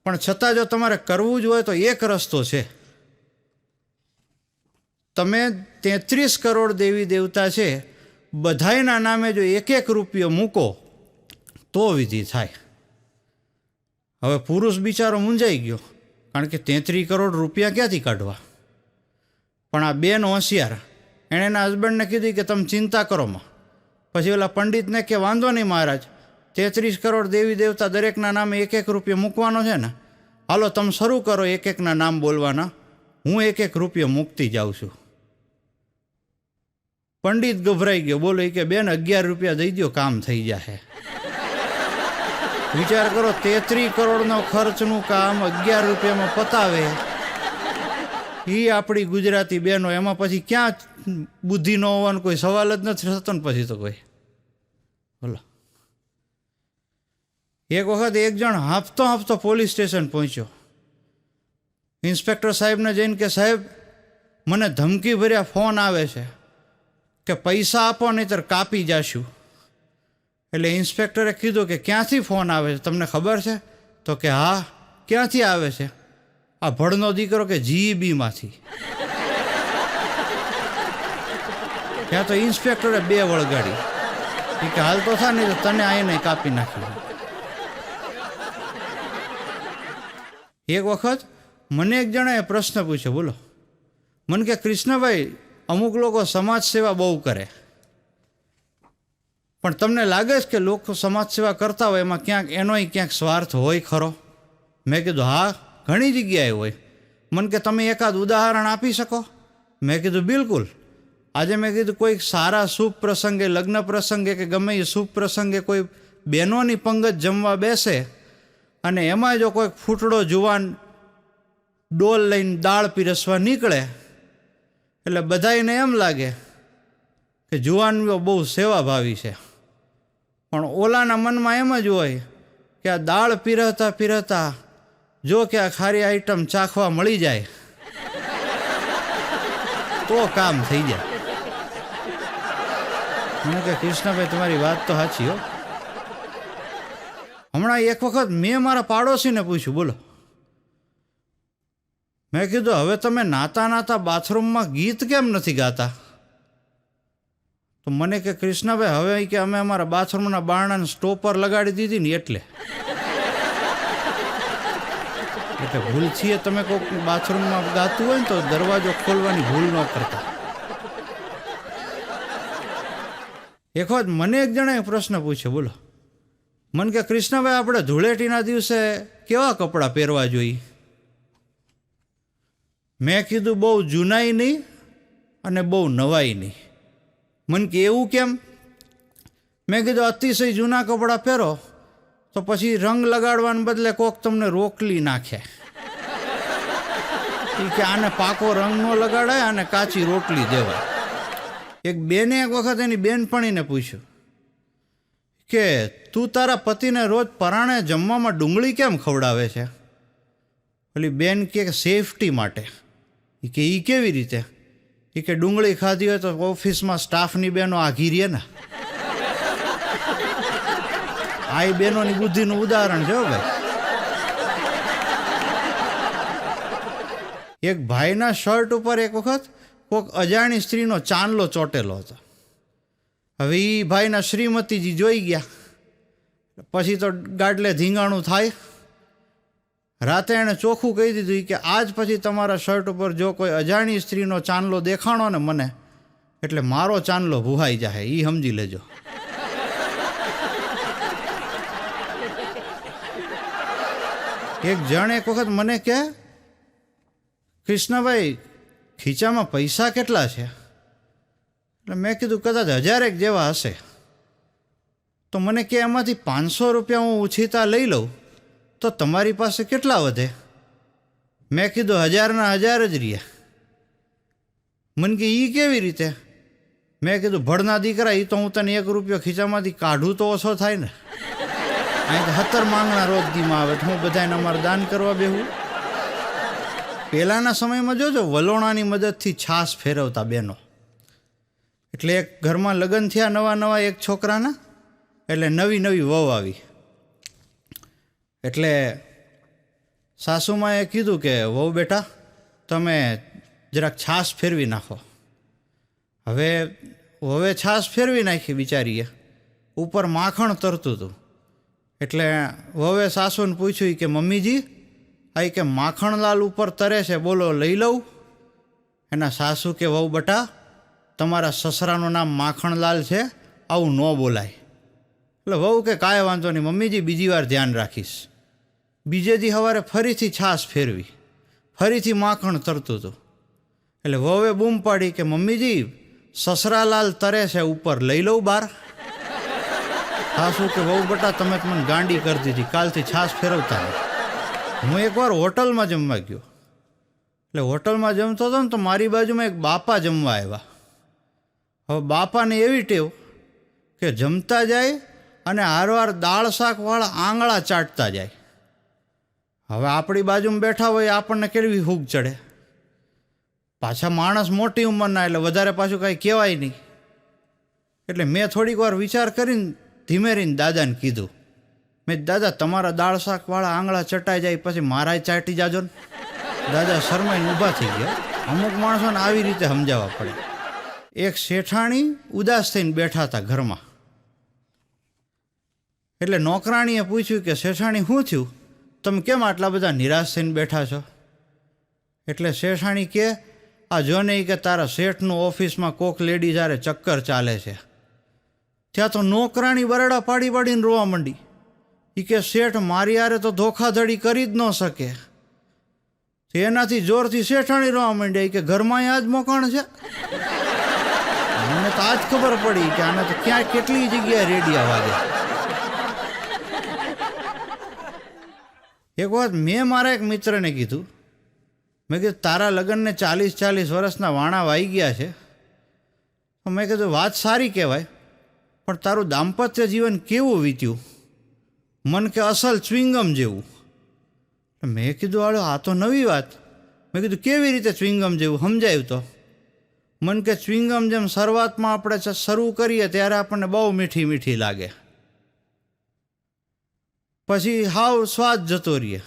પણ છતાં જો તમારે કરવું જ હોય તો એક રસ્તો છે. તમે 33 કરોડ દેવી દેવતા છે, બધાયના નામે જો 1-1 રૂપિયો મૂકો તો વિધિ થાય. હવે પુરુષ બિચારો મૂંઝાઈ ગયો, કારણ કે 33 કરોડ રૂપિયા ક્યાંથી કાઢવા. પણ આ બેન હોશિયાર, એણે એના હસબન્ડને કીધું કે તમે ચિંતા કરો માં. પછી ઓલા પંડિતને કે વાંધો નહીં મહારાજ, 33 કરોડ દેવી દેવતા દરેકના નામે 1-1 રૂપિયો મૂકવાનો છે ને, હાલો તમે શરૂ કરો 1-1ના નામ બોલવાના, હું 1-1 રૂપિયો મૂકતી જાઉં છું. પંડિત ગભરાઈ ગયો. બોલો કે બેન 11 રૂપિયા દઈ દો, કામ થઈ જાય. વિચાર કરો, 33 કરોડનો ખર્ચનું કામ 11 રૂપિયામાં પતાવે. એ આપણી ગુજરાતી બહેનો, એમાં પછી ક્યાં બુદ્ધિ ન હોવાનો કોઈ સવાલ જ નથી થતો ને પછી તો કોઈ. બોલો, એક વખત એક જણ હાંફતો પોલીસ સ્ટેશન પહોંચ્યો. ઇન્સ્પેક્ટર સાહેબને જઈને કે સાહેબ, મને ધમકી ભર્યા ફોન આવે છે કે પૈસા આપો નહીંતર કાપી જાશું. એટલે ઇન્સ્પેક્ટરે કીધું કે ક્યાંથી ફોન આવે છે, તમને ખબર છે? તો કે હા, ક્યાંથી આવે છે? આ ભડનો દીકરો કે GEBમાંથી. ત્યાં તો ઇન્સ્પેક્ટરે 2 વળગાડી. કે હાલ તો થા નહીં તો તને આઈને કાપી નાખી. એક વખત મને એક જણાએ પ્રશ્ન પૂછ્યો, બોલો. મને કે કૃષ્ણભાઈ, અમુક લોકો સમાજ સેવા બહુ કરે, પણ તમને લાગે છે કે લોકો સમાજ સેવા કરતા હોય એમાં ક્યાંક એનોય ક્યાંક સ્વાર્થ હોય ખરો? મેં કીધું હા, ઘણી જગ્યાએ હોય. મને કે તમે એકાદ ઉદાહરણ આપી શકો? મેં કીધું બિલકુલ. આજે મેં કીધું કોઈક સારા શુભ પ્રસંગે, લગ્ન પ્રસંગે કે ગમે એ શુભ પ્રસંગે કોઈ બહેનોની પંગત જમવા બેસે અને એમાં જો કોઈક ફૂટડો જુવાન ડોલ લઈને દાળ પીરસવા નીકળે એટલે બધાને એમ લાગે કે જુવાનીઓ બહુ સેવાભાવી છે, પણ ઓલાના મનમાં એમ જ હોય કે આ દાળ પીરસતા પીરસતા જો કે આ ખારી આઈટમ ચાખવા મળી જાય તો કામ થઈ જાય. મને કે કૃષ્ણભાઈ તમારી વાત તો સાચી હો. હમણાં એક વખત મેં મારા પાડોશીને પૂછ્યું, બોલો. મેં કીધું હવે તમે નાતા નાતા બાથરૂમમાં ગીત કેમ નથી ગાતા? તો મને કે કૃષ્ણભાઈ હવે કે અમે અમારા બાથરૂમના બારણાને સ્ટોપર લગાડી દીધી ને એટલે ભૂલથી તમે કોઈક બાથરૂમમાં ગાતું હોય ને તો દરવાજો ખોલવાની ભૂલ ન કરતા. એક વખત મને એક જણાએ પ્રશ્ન પૂછ્યો, બોલો. મને કે કૃષ્ણભાઈ આપણે ધૂળેટીના દિવસે કેવા કપડાં પહેરવા જોઈએ? મેં કીધું બહુ જૂનાઈ નહીં અને બહુ નવાઈ નહીં. મને કે એવું કેમ? મેં કીધું અતિશય જૂના કપડાં પહેરો તો પછી રંગ લગાડવાને બદલે કોક તમને રોકલી નાખે. કે આને પાકો રંગ ન લગાડાય, આને કાચી રોટલી દેવાય. એક બેને એક વખત એની બેનપણીને પૂછ્યું કે તું તારા પતિને રોજ પરાણે જમવામાં ડુંગળી કેમ ખવડાવે છે? પેલી બેન કે સેફટી માટે. કે એ કેવી રીતે? એ કે ડુંગળી ખાધી હોય તો ઓફિસમાં સ્ટાફની બહેનો આઘી રહે ને. આ એ બહેનોની બુદ્ધિનું ઉદાહરણ છે ભાઈ. એક ભાઈના શર્ટ ઉપર એક વખત કોઈક અજાણી સ્ત્રીનો ચાંદલો ચોટેલો હતો. હવે એ ભાઈના શ્રીમતીજી જોઈ ગયા, પછી તો ગાડલે ધીંગાણું થાય. રાતે એણે ચોખ્ખું કહી દીધું કે આજ પછી તમારા શર્ટ ઉપર જો કોઈ અજાણી સ્ત્રીનો ચાંદલો દેખાણો ને મને, એટલે મારો ચાંદલો ભુહાઈ જાય, એ સમજી લેજો. એક જણ એક વખત મને કહે, કૃષ્ણભાઈ ખીચામાં પૈસા કેટલા છે? એટલે મેં કીધું કદાચ 1000 જેવા હશે. તો મને કે એમાંથી 500 રૂપિયા હું ઉછીતા લઈ લઉં તો તમારી પાસે કેટલા વધે? મેં કીધું 1000ના 1000 જ રહ્યા. મને કે એ કેવી રીતે? મેં કીધું ભળના દીકરા, એ તો હું તને 1 રૂપિયો ખીચામાંથી કાઢું તો ઓછો થાય ને. અહીં તો 17 માંગણા રોજ દીમાં આવે, હું બધાને અમારે દાન કરવા બેહું. પહેલાંના સમયમાં જોજો વલોણાની મદદથી છાશ ફેરવતા બહેનો. એટલે એક ઘરમાં લગ્ન થયા નવા નવા એક છોકરાના, એટલે નવી નવી વહુ આવી. એટલે સાસુમાએ કીધું કે વહુ બેટા તમે જરાક છાશ ફેરવી નાખો. હવે છાશ ફેરવી નાખી બિચારીએ, ઉપર માખણ તરતું હતું. એટલે વહુએ સાસુને પૂછ્યું કે મમ્મીજી આ કે માખણલાલ ઉપર તરે છે, બોલો લઈ લઉં? એના સાસુ કે વહુ બટા તમારા સસરાનું નામ માખણલાલ છે, આવું ન બોલાય. એટલે વહુ કે કાંઈ વાંધો નહીં મમ્મીજી, બીજી વાર ધ્યાન રાખીશ. બીજે દી સવારે ફરીથી છાશ ફેરવી, ફરીથી માખણ તરતું હતું. એટલે વહુએ બૂમ પાડી કે મમ્મીજી સસરાલાલ તરે છે, ઉપર લઈ લઉં બહાર? સાસુ કે વહુ બટા તમે મને ગાંડી કરી દીધી, કાલથી છાશ ફેરવતા નહીં. હું એકવાર હોટલમાં જમવા ગયો. એટલે હોટલમાં જમતો હતો ને તો મારી બાજુમાં એક બાપા જમવા આવ્યા. હવે બાપાને એવી ટેવ કે જમતા જાય અને હારવાર દાળ શાકવાળા આંગળા ચાટતા જાય. હવે આપણી બાજુમાં બેઠા હોય આપણને કેવી હૂગ ચડે. પાછા માણસ મોટી ઉંમરના, એટલે વધારે પાછું કાંઈ કહેવાય નહીં. એટલે મેં થોડીક વાર વિચાર કરીને ધીમે રહીને દાદાને કીધું, મેં દાદા તમારા દાળ શાકવાળા આંગળા ચટાઈ જાય પછી મારાય ચાટી જાજો ને. દાદા શરમાઈને ઊભા થઈ ગયા. અમુક માણસોને આવી રીતે સમજાવવા પડે. એક શેઠાણી ઉદાસ થઈને બેઠા હતા ઘરમાં. એટલે નોકરાણીએ પૂછ્યું કે શેઠાણી શું થયું? તો તમે કેમ આટલા બધા નિરાશ થઈને બેઠા છો? એટલે શેઠાણી કે આ જો નહીં કે તારા શેઠનું ઓફિસમાં કોક લેડી જ્યારે ચક્કર ચાલે છે ત્યાં તો નોકરાણી બરડા પાડી પાડીને રોવા માંડી. એ કે શેઠ મારી હારે તો ધોખાધડી કરી જ ન શકે. એનાથી જોરથી શેઠાણી રોવા માંડી કે ઘરમાં આ જ મોકાણ છે. મને તો આજ ખબર પડી કે આને તો ક્યાં કેટલી જગ્યાએ રેડિયા વાગે. એક વાત મેં મારા એક મિત્રને કીધું, મેં કીધું તારા લગ્નને 40 વર્ષના વાણા વાઈ ગયા છે. તો મેં કીધું વાત સારી કહેવાય, પણ તારું દાંપત્ય જીવન કેવું વીત્યું? મન કે અસલ ચ્વિંગમ જેવું. મેં કીધું હાલો આ તો નવી વાત. મેં કીધું કેવી રીતે ચ્વિંગમ જેવું? સમજાયું તો. મન કે ચ્વિંગમ જેમ શરૂઆતમાં આપણે શરૂ કરીએ ત્યારે આપણને બહુ મીઠી મીઠી લાગે, પછી હાવ સ્વાદ જતો રહીએ,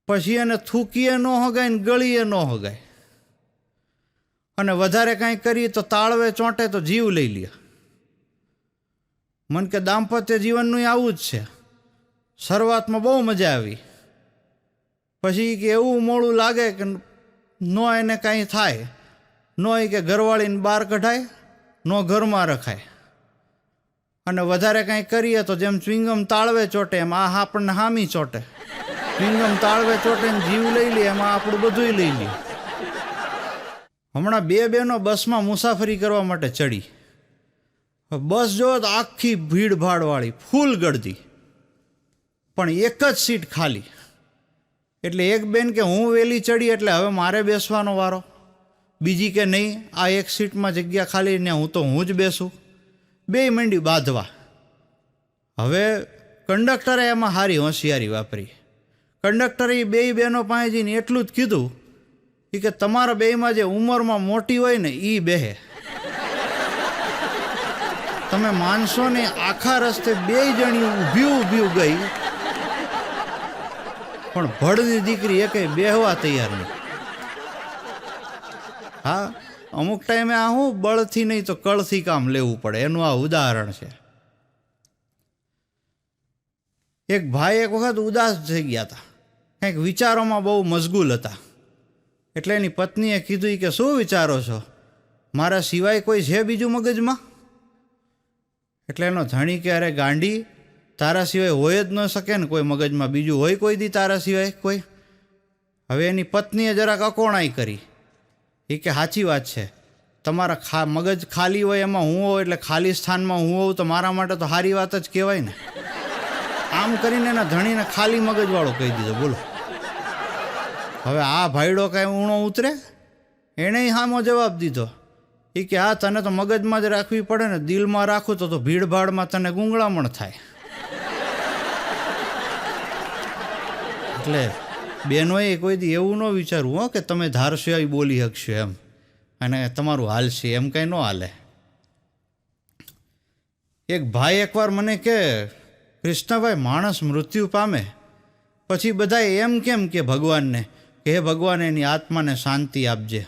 પછી એને થૂકીએ ન હગાય ને ગળીએ ન હગાય, અને વધારે કાંઈ કરીએ તો તાળવે ચોંટે તો જીવ લઈ લે. મન કે દાંપત્ય જીવનનું આવું જ છે. શરૂઆતમાં બહુ મજા આવી, પછી કે એવું મોડું લાગે કે ન એને કાંઈ થાય, ન એ કે ઘરવાળીને બહાર કઢાય, ન ઘરમાં રખાય, અને વધારે કાંઈ કરીએ તો જેમ ચ્વિંગમ તાળવે ચોટે એમ આ આપણને હામી ચોટે. ચ્વિંગમ તાળવે ચોટે ને જીવ લઈ લે એમાં આપણું બધુંય લઈ લે. હમણાં 2 બહેનો બસમાં મુસાફરી કરવા માટે ચડી. બસ જો તો આખી ભીડભાડવાળી ફૂલ ગળદી, પણ એક જ સીટ ખાલી. એટલે એક બેન કે હું વહેલી ચડી એટલે હવે મારે બેસવાનો વારો. બીજી કે નહીં, આ એક સીટમાં જગ્યા ખાલી ને હું જ બેસું. 2 મંડી બાંધવા. હવે કંડક્ટરે એમાં સારી હોશિયારી વાપરી. કંડક્ટરે 2 બહેનો પાસે જઈને એટલું જ કીધું કે તમારા બેયમાં જે ઉંમરમાં મોટી હોય ને એ બેહે. તમે માનશો ને આખા રસ્તે 2 જણી ઊભી ગઈ, પણ ભડની દીકરી એકે બેહવા તૈયાર નહીં. હા, અમુક ટાઈમે આ હું બળથી નહીં તો કળથી કામ લેવું પડે, એનું આ ઉદાહરણ છે. એક ભાઈ એક વખત ઉદાસ થઈ ગયા હતા, કંઈક વિચારોમાં બહુ મશગુલ હતા. એટલે એની પત્નીએ કીધું કે શું વિચારો છો? મારા સિવાય કોઈ છે બીજું મગજમાં? એટલે એનો ધણી કે અરે ગાંડી, તારા સિવાય હોય જ ન શકે ને કોઈ મગજમાં બીજું હોય કોઈ દી તારા સિવાય કોઈ? હવે એની પત્નીએ જરાક અકોણાઈ કરી. એ કે સાચી વાત છે, તમારા મગજ ખાલી હોય એમાં હું હોઉં એટલે ખાલી સ્થાનમાં હું હોઉં તો મારા માટે તો સારી વાત જ કહેવાય ને. આમ કરીને એના ધણીને ખાલી મગજવાળો કહી દીધો. બોલો, હવે આ ભાઈડો કાંઈ ઊણો ઉતરે? એણે સામો જવાબ દીધો. એ કે હા, તને તો મગજમાં જ રાખવી પડે ને, દિલમાં રાખું તો ભીડભાડમાં તને ગુંગળામણ થાય. એટલે બહેનોએ કોઈ દી એવું ન વિચારવું હો કે તમે ધારશો એ બોલી શકશો એમ, અને તમારું હાલશે એમ કંઈ ન હાલે. એક ભાઈ એકવાર મને કે કૃષ્ણભાઈ, માણસ મૃત્યુ પામે પછી બધા એમ કેમ કે ભગવાનને કે હે ભગવાન એની આત્માને શાંતિ આપજે.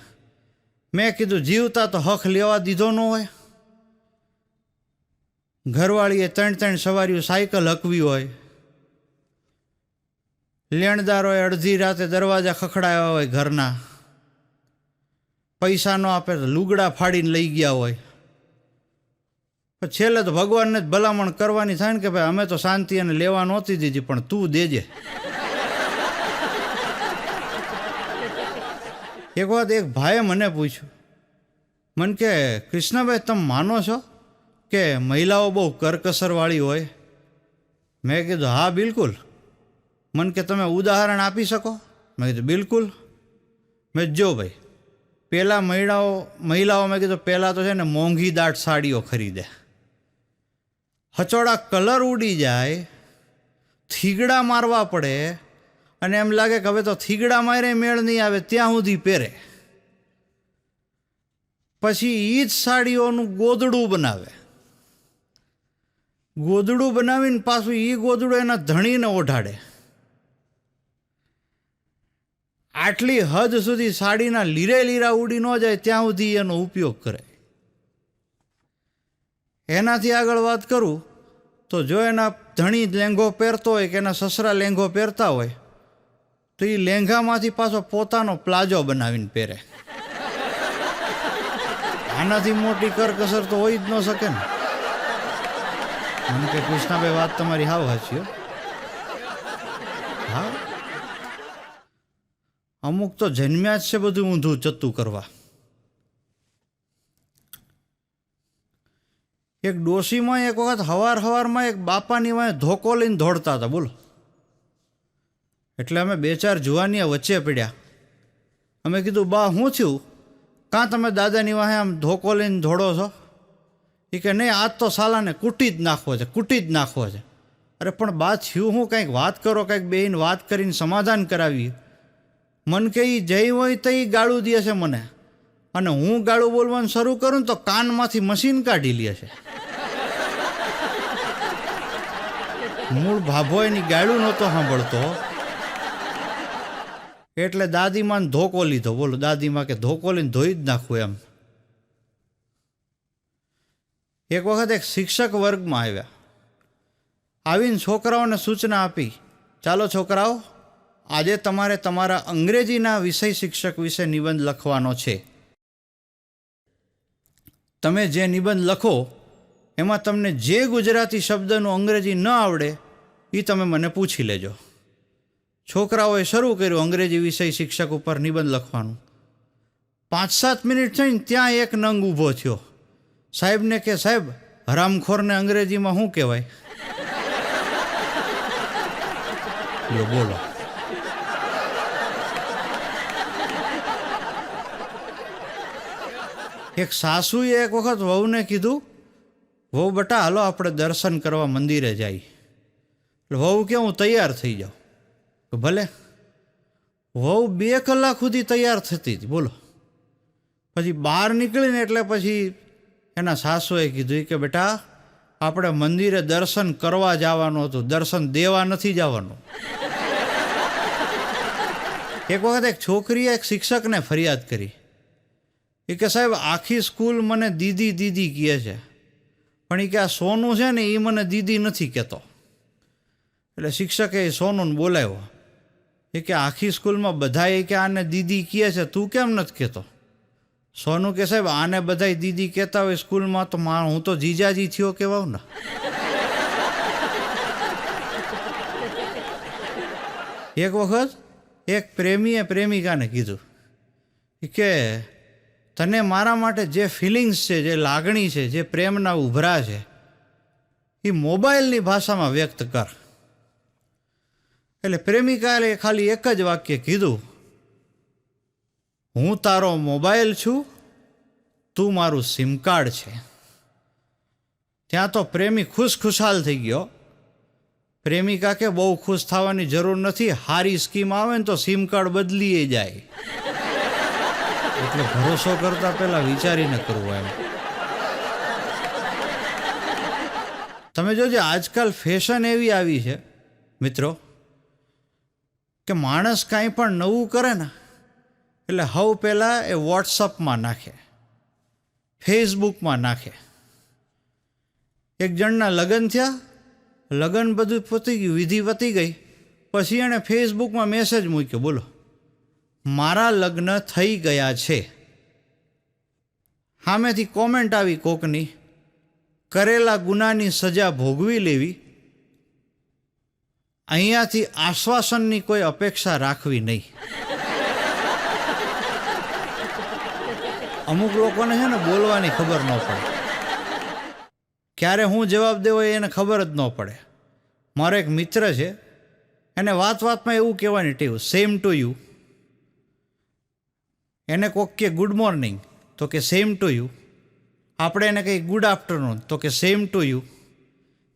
મેં કીધું જીવતા તો હક લેવા દીધો ન હોય. ઘરવાળીએ 3 સવારીઓ સાયકલ હકવી હોય, લેણદારોએ અડધી રાતે દરવાજા ખખડાવ્યા હોય ઘરના, પૈસા ન આપે તો લુગડા ફાડીને લઈ ગયા હોય, છેલ્લે તો ભગવાનને જ ભલામણ કરવાની થાય ને કે ભાઈ અમે તો શાંતિ એને લેવા નહોતી દીધી પણ તું દેજે. એક વાત એક ભાઈએ મને પૂછ્યું, મને કે કૃષ્ણભાઈ તમે માનો છો કે મહિલાઓ બહુ કરકસરવાળી હોય? મેં કીધું હા બિલકુલ. મને કે તમે ઉદાહરણ આપી શકો? મેં કીધું બિલકુલ. મેં જો ભાઈ, પહેલાં મહિલાઓ મેં કીધું પહેલાં તો છે ને મોંઘી દાટ સાડીઓ ખરીદે, હચોડા કલર ઉડી જાય, થીગડા મારવા પડે, અને એમ લાગે કે હવે તો થીગડા મારે મેળ નહીં આવે ત્યાં સુધી પહેરે. પછી એ જ સાડીઓનું ગોદડું બનાવે, ગોદડું બનાવીને પાછું એ ગોદડું એના ધણીને ઓઢાડે. આટલી હદ સુધી સાડીના લીરા ઉડી ન જાય ત્યાં સુધી એનો ઉપયોગ કરે. એનાથી આગળ વાત કરું તો જો એના ધણી લેંઘો પહેરતો હોય કે એના સસરા લેંઘો પહેરતા હોય તો એ લેંઘામાંથી પાછો પોતાનો પ્લાઝો બનાવીને પહેરે. આનાથી મોટી કરકસર તો હોય જ ન શકે ને. મને કે કૃષ્ણાભાઈ વાત તમારી હાવ હાચી હો. હા, અમુક તો જન્મ્યા જ છે બધું ઊંધું ચત્તું કરવા. એક ડોશીમાં એક વખત હવારમાં એક બાપાની વાંહે ધોકો લઈને દોડતા હતા. બોલો. એટલે અમે 2-4 જુવાનિયા વચ્ચે પડ્યા. અમે કીધું, બા શું થયું? કાં તમે દાદાની વાંહે આમ ધોકો લઈને દોડો છો? એ કે નહીં, આજ તો સાલાને કૂટી જ નાખવો છે, કૂટી જ નાખવો છે. અરે પણ બા થયું હું? કંઈક વાત કરો, કંઈક બેહીને વાત કરીને સમાધાન કરાવીએ. મન કે એ જઈ હોય તો એ ગાળું દે છે મને, અને હું ગાળું બોલવાનું શરૂ કરું તો કાનમાંથી મશીન કાઢી લે છે. મૂળ ભાભો એની ગાળું નહોતો સાંભળતો એટલે દાદીમાને ધોકો લીધો. બોલો, દાદીમાં કે ધોકો લઈને ધોઈ જ નાખવું એમ. એક વખત એક શિક્ષક વર્ગમાં આવ્યા. આવીને છોકરાઓને સૂચના આપી, ચાલો છોકરાઓ, આજે તમારે તમારા અંગ્રેજીના વિષય શિક્ષક વિશે નિબંધ લખવાનો છે. તમે જે નિબંધ લખો એમાં તમને જે ગુજરાતી શબ્દનું અંગ્રેજી ન આવડે એ તમે મને પૂછી લેજો. છોકરાઓએ શરૂ કર્યું અંગ્રેજી વિષય શિક્ષક ઉપર નિબંધ લખવાનું. 5-7 મિનિટ થઈને ત્યાં એક નંગ ઊભો થયો. સાહેબને કે, સાહેબ, હરામખોરને અંગ્રેજીમાં શું કહેવાય? બોલો. એક સાસુએ એક વખત વહુને કીધું, વહુ બટા હાલો આપણે દર્શન કરવા મંદિરે જાય. એટલે વહુ કે હું તૈયાર થઈ જાઉં. તો ભલે. વહુ 2 કલાક સુધી તૈયાર થતી હતી. બોલો. પછી બહાર નીકળીને એટલે પછી એના સાસુએ કીધું કે બેટા આપણે મંદિરે દર્શન કરવા જવાનું હતું, દર્શન દેવા નથી જવાનું. એક વખત એક છોકરીએ એક શિક્ષકને ફરિયાદ કરી. એ કે સાહેબ આખી સ્કૂલ મને દીદી દીદી કહે છે, પણ એ કે આ સોનું છે ને એ મને દીદી નથી કહેતો. એટલે શિક્ષકે એ સોનુને બોલાવ્યો. એ કે આખી સ્કૂલમાં બધા એ કે આને દીદી કહે છે, તું કેમ નથી કહેતો? સોનું કે સાહેબ આને બધા દીદી કહેતા હોય સ્કૂલમાં તો હું તો જીજાજી થયો કહેવાઉં ને. એક વખત એક પ્રેમીએ પ્રેમિકાને કીધું કે તને મારા માટે જે ફિલિંગ્સ છે, જે લાગણી છે, જે પ્રેમના ઉભરા છે એ મોબાઈલની ભાષામાં વ્યક્ત કર. એટલે પ્રેમિકાએ ખાલી એક જ વાક્ય કીધું, હું તારો મોબાઈલ છું, તું મારું સિમ કાર્ડ છે. ત્યાં તો પ્રેમી ખુશખુશાલ થઈ ગયો. પ્રેમિકા કે બહુ ખુશ થવાની જરૂર નથી, હારી સ્કીમ આવે ને તો સિમ કાર્ડ બદલીએ જાય. એટલે ભરોસો કરતા પહેલા વિચારીને કરવું એમ. તમે જોજો આજકાલ ફેશન એવી આવી છે મિત્રો કે માણસ કાંઈ પણ નવું કરે ને એટલે હવ પહેલાં એ વોટ્સઅપમાં નાખે, ફેસબુકમાં નાખે. એક જણના લગ્ન થયા, લગ્ન બધું પતી ગયું, વિધિ પતી ગઈ, પછી એણે ફેસબુકમાં મેસેજ મૂક્યો, બોલો, મારા લગ્ન થઈ ગયા છે. સામેથી કોમેન્ટ આવી કોકની, કરેલા ગુનાની સજા ભોગવી લેવી, અહીંયાથી આશ્વાસનની કોઈ અપેક્ષા રાખવી નહીં. અમુક લોકોને છે ને બોલવાની ખબર ન પડે, ક્યારે હું જવાબ દેવો એને ખબર જ ન પડે. મારો એક મિત્ર છે, એને વાતમાં એવું કહેવાની ટેવ, સેમ ટુ યુ. એને કોક કે ગુડ મોર્નિંગ તો કે સેમ ટુ યુ. આપણે એને કંઈ ગુડ આફ્ટરનૂન તો કે સેમ ટુ યુ.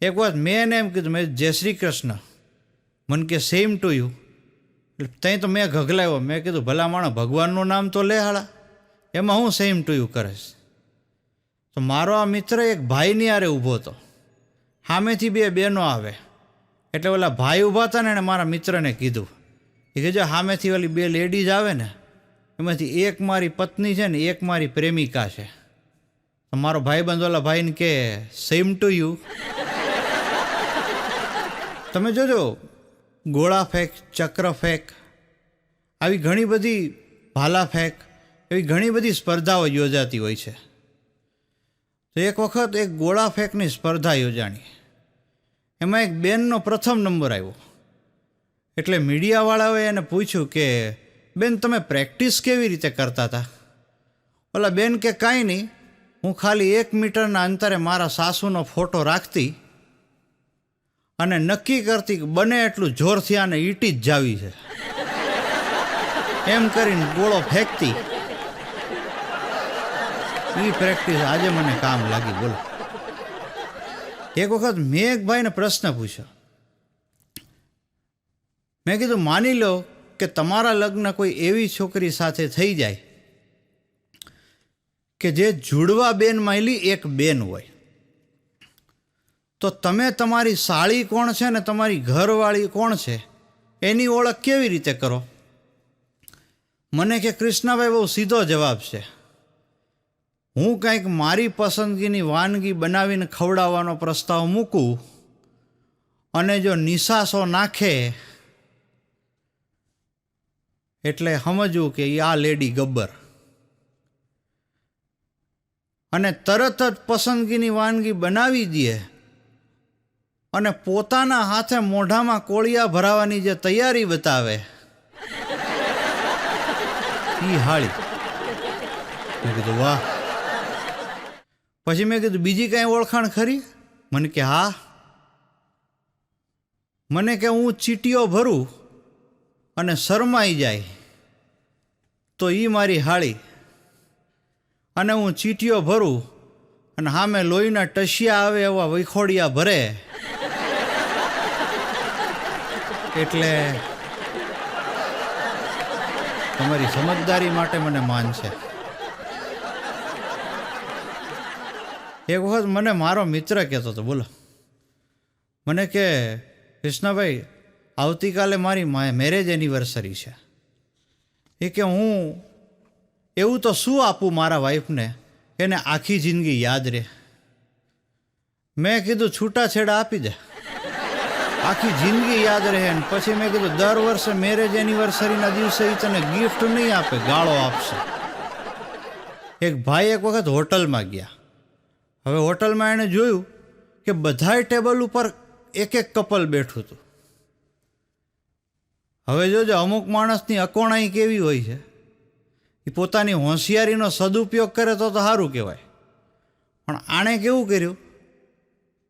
એક વાત મેં એને એમ કીધું, મેં જય શ્રી કૃષ્ણ, મને કે સેમ ટુ યુ. એટલે ત્યાં તો મેં ગગલાવ્યો, મેં કીધું ભલા માણસ ભગવાનનું નામ તો લે હાળા, એમાં હું સેમ ટુ યુ કરીશ. તો મારો આ મિત્ર એક ભાઈની હારે ઊભો હતો, સામેથી 2 બહેનો આવે. એટલે ઓલા ભાઈ ઊભા હતા ને એણે મારા મિત્રને કીધું, એ કે જો સામેથી ઓલી 2 લેડીઝ આવે ને એમાંથી એક મારી પત્ની છે ને એક મારી પ્રેમિકા છે. તો મારો ભાઈબંધ ઓલા ભાઈને કે સેમ ટુ યુ. તમે જોજો, ગોળા ફેંક, ચક્ર ફેંક, આવી ઘણી બધી ભાલા ફેંક, એવી ઘણી બધી સ્પર્ધાઓ યોજાતી હોય છે. તો એક વખત એક ગોળા ફેંકની સ્પર્ધા યોજાણી. એમાં એક બેનનો પ્રથમ નંબર આવ્યો. એટલે મીડિયાવાળાઓએ એને પૂછ્યું કે બેન, તમે પ્રેક્ટિસ કેવી રીતે કરતા હતા? ઓલા બેન કે કાંઈ નહીં, હું ખાલી 1 મીટરના અંતરે મારા સાસુનો ફોટો રાખતી અને નક્કી કરતી કે બને એટલું જોરથી આને ઈટી જ જાવી છે, એમ કરીને ગોળો ફેંકતી. એ પ્રેક્ટિસ આજે મને કામ લાગી. બોલો, એક વખત મેં એક ભાઈને પ્રશ્ન પૂછ્યો. મેં કીધું, માની લો કે તમારા લગ્ન કોઈ એવી છોકરી સાથે થઈ જાય કે જે જુડવા બેન માયલી એક બેન હોય, તો તમે તમારી સાળી કોણ છે ને તમારી ઘરવાળી કોણ છે એની ઓળખ કેવી રીતે કરો? મને કે કૃષ્ણાભાઈ, બહુ સીધો જવાબ છે. હું કંઈક મારી પસંદગીની વાનગી બનાવીને ખવડાવવાનો પ્રસ્તાવ મૂકું અને જો નિશાસો નાખે એટલે સમજવું કે આ લેડી ગબ્બર, અને તરત જ પસંદગીની વાનગી બનાવી દે અને પોતાના હાથે મોઢામાં કોળિયા ભરાવાની જે તૈયારી બતાવે એ હાળી. મેં કીધું વાહ. પછી મેં કીધું, બીજી કાંઈ ઓળખાણ ખરી? મને કે હા. મને કે હું ચીટીઓ ભરું અને શરમાઈ જાય તો એ મારી હાળી, અને હું ચીટીઓ ભરું અને સામે લોહીના ટસિયા આવે એવા વૈખોડિયા ભરે એટલે તમારી સમજદારી માટે મને માન છે. એક વખત મને મારો મિત્ર કહેતો હતો, બોલો, મને કે કૃષ્ણભાઈ, આવતીકાલે મારી મેરેજ એનિવર્સરી છે. એ કે હું એવું તો શું આપું મારા વાઈફને એને આખી જિંદગી યાદ રહે? મેં કીધું, છૂટાછેડા આપી દે, આખી જિંદગી યાદ રહે. ને પછી મેં કીધું, દર વર્ષે મેરેજ એનિવર્સરીના દિવસે એ તને ગિફ્ટ નહીં આપે, ગાળો આપશે. એક ભાઈ એક વખત હોટલમાં ગયા. હવે હોટલમાં એણે જોયું કે બધાય ટેબલ ઉપર એક એક કપલ બેઠું હતું. હવે જોજો, અમુક માણસની અકોણાઈ કેવી હોય છે, એ પોતાની હોશિયારીનો સદુપયોગ કરે તો સારું કહેવાય. પણ આણે કેવું કર્યું,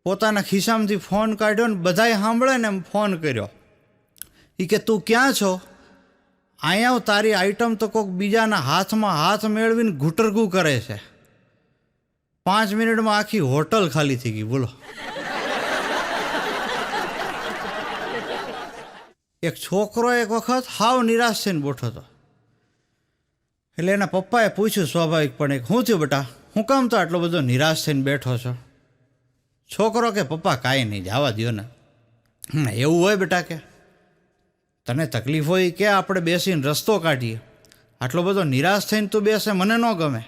પોતાના ખિસ્સામાંથી ફોન કાઢ્યો ને બધાય સાંભળે ને એમ ફોન કર્યો. એ કે તું ક્યાં છો? અહીંયા તારી આઈટમ તો કોઈક બીજાના હાથમાં હાથ મેળવીને ઘૂંટરગું કરે છે. 5 મિનિટમાં આખી હોટલ ખાલી થઈ ગઈ. બોલો, એક છોકરો એક વખત હાવ નિરાશ થઈને બેઠો હતો. એટલે એના પપ્પાએ પૂછ્યું સ્વાભાવિકપણે, શું થયું બેટા, હું કામ તો આટલો બધો નિરાશ થઈને બેઠો છો? છોકરો કે પપ્પા કાંઈ નહીં, જવા દો ને. એવું હોય બેટા, કે તને તકલીફ હોય કે આપણે બેસીને રસ્તો કાઢીએ, આટલો બધો નિરાશ થઈને તું બેસે મને ન ગમે.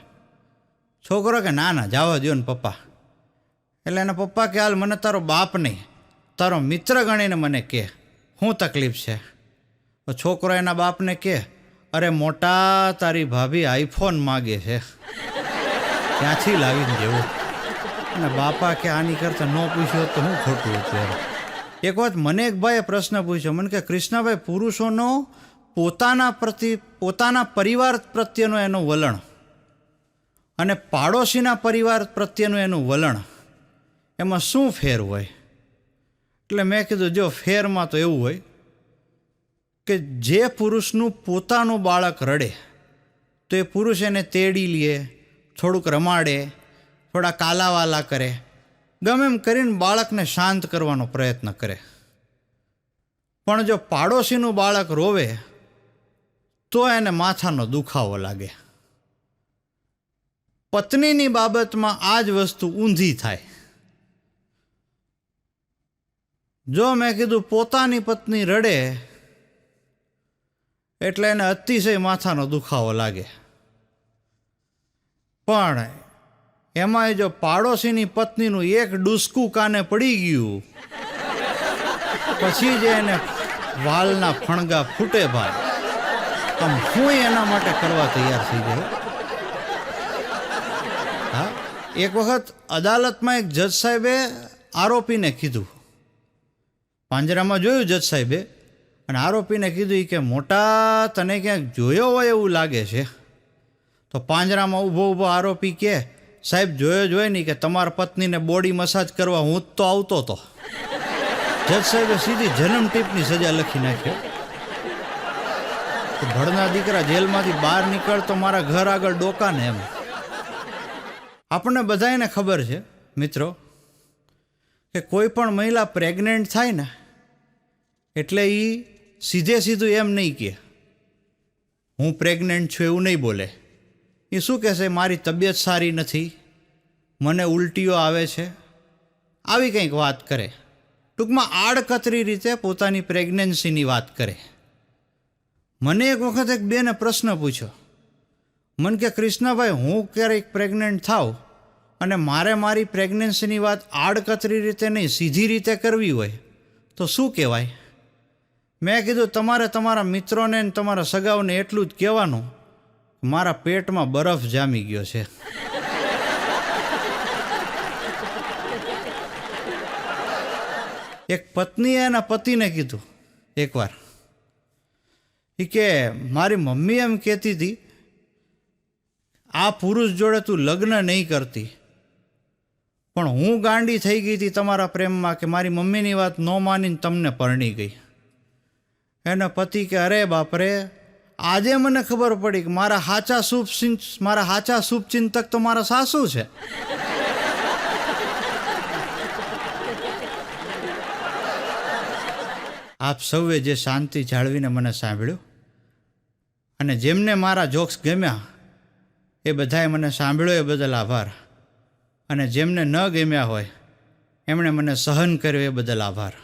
છોકરો કે ના ના, જવા દો ને પપ્પા. એટલે એના પપ્પા કે હાલ મને તારો બાપ નહીં, તારો મિત્ર ગણીને મને કે શું તકલીફ છે? તો છોકરો એના બાપને કે, અરે મોટા, તારી ભાભી આઈફોન માગે છે, ક્યાંથી લાવીને જેવું. અને બાપા કે આની કરતાં ન પૂછ્યું તો હું ખોટું હતું. એક વાત મને એક ભાઈએ પ્રશ્ન પૂછ્યો. મને કે કૃષ્ણભાઈ, પુરુષોનો પોતાના પરિવાર પ્રત્યેનો એનું વલણ અને પાડોશીના પરિવાર પ્રત્યેનું એનું વલણ, એમાં શું ફેર હોય? એટલે મેં કીધું, જો ફેરમાં તો એવું હોય કે જે પુરુષનું પોતાનું બાળક રડે તો એ પુરુષ એને તેડી લે, થોડુંક રમાડે, થોડા કાલાવાલા કરે, ગમે એમ કરીને બાળકને શાંત કરવાનો પ્રયત્ન કરે. પણ જો પાડોશીનું બાળક રોવે તો એને માથાનો દુખાવો લાગે. પત્નીની બાબતમાં આ જ વસ્તુ ઊંધી થાય. જો મેં કીધું પોતાની પત્ની રડે એટલે એને અતિશય માથાનો દુખાવો લાગે, પણ એમાંય જો પાડોશીની પત્નીનું એક ડૂસકું કાને પડી ગયું પછી જ એને વાલના ફણગા ફૂટે ભાઈ. આમ હું એના માટે કરવા તૈયાર થઈ ગયો. હા, એક વખત અદાલતમાં એક જજ સાહેબે આરોપીને કીધું, પાંજરામાં જોયું જજ સાહેબે, અને આરોપીને કીધું કે મોટા તને ક્યાંક જોયો હોય એવું લાગે છે. તો પાંજરામાં ઊભો ઊભો આરોપી કહે, સાહેબ જોયો જ હોય નહીં કે તમારા પત્નીને બોડી મસાજ કરવા હું જ તો આવતો હતો. જજ સાહેબે સીધી જન્મ ટીપની સજા લખી નાખ્યો. ભણના દીકરા જેલમાંથી બહાર નીકળતો મારા ઘર આગળ ડોકાને એમ. આપણને બધાને ખબર છે મિત્રો કે કોઈ પણ મહિલા પ્રેગ્નેન્ટ થાય ને એટલે એ સીધું એમ નહીં કહે હું પ્રેગ્નેન્ટ છું, એવું નહીં બોલે. એ શું કહેશે, મારી તબિયત સારી નથી, મને ઉલટીઓ આવે છે, આવી કંઈક વાત કરે. ટૂંકમાં આડકતરી રીતે પોતાની પ્રેગ્નન્સીની વાત કરે. મને એક વખત એક બેને પ્રશ્ન પૂછ્યો. મને કે કૃષ્ણભાઈ, હું ક્યારેક પ્રેગ્નન્ટ થાવ અને મારે મારી પ્રેગ્નન્સીની વાત આડકતરી રીતે નહીં સીધી રીતે કરવી હોય તો શું કહેવાય? મેં કીધું તમારે તમારા મિત્રોને અને તમારા સગાઓને એટલું જ કહેવાનું, મારા પેટમાં બરફ જામી ગયો છે. એક પત્નીએ એના પતિને કીધું એકવાર, એ કે મારી મમ્મી એમ કહેતી હતી આ પુરુષ જોડે તું લગ્ન નહીં કરતી, પણ હું ગાંડી થઈ ગઈ હતી તમારા પ્રેમમાં કે મારી મમ્મીની વાત ન માનીને તમને પરણી ગઈ. એના પતિ કે અરે બાપરે, આજે મને ખબર પડી કે મારા સાચા શુભચિંતક તો મારા સાસુ છે. આપ સૌએ જે શાંતિ જાળવીને મને સાંભળ્યું અને જેમને મારા જોક્સ ગમ્યા એ બધાએ મને સાંભળ્યો એ બદલ આભાર, અને જેમને ન ગમ્યા હોય એમણે મને સહન કર્યો એ બદલ આભાર.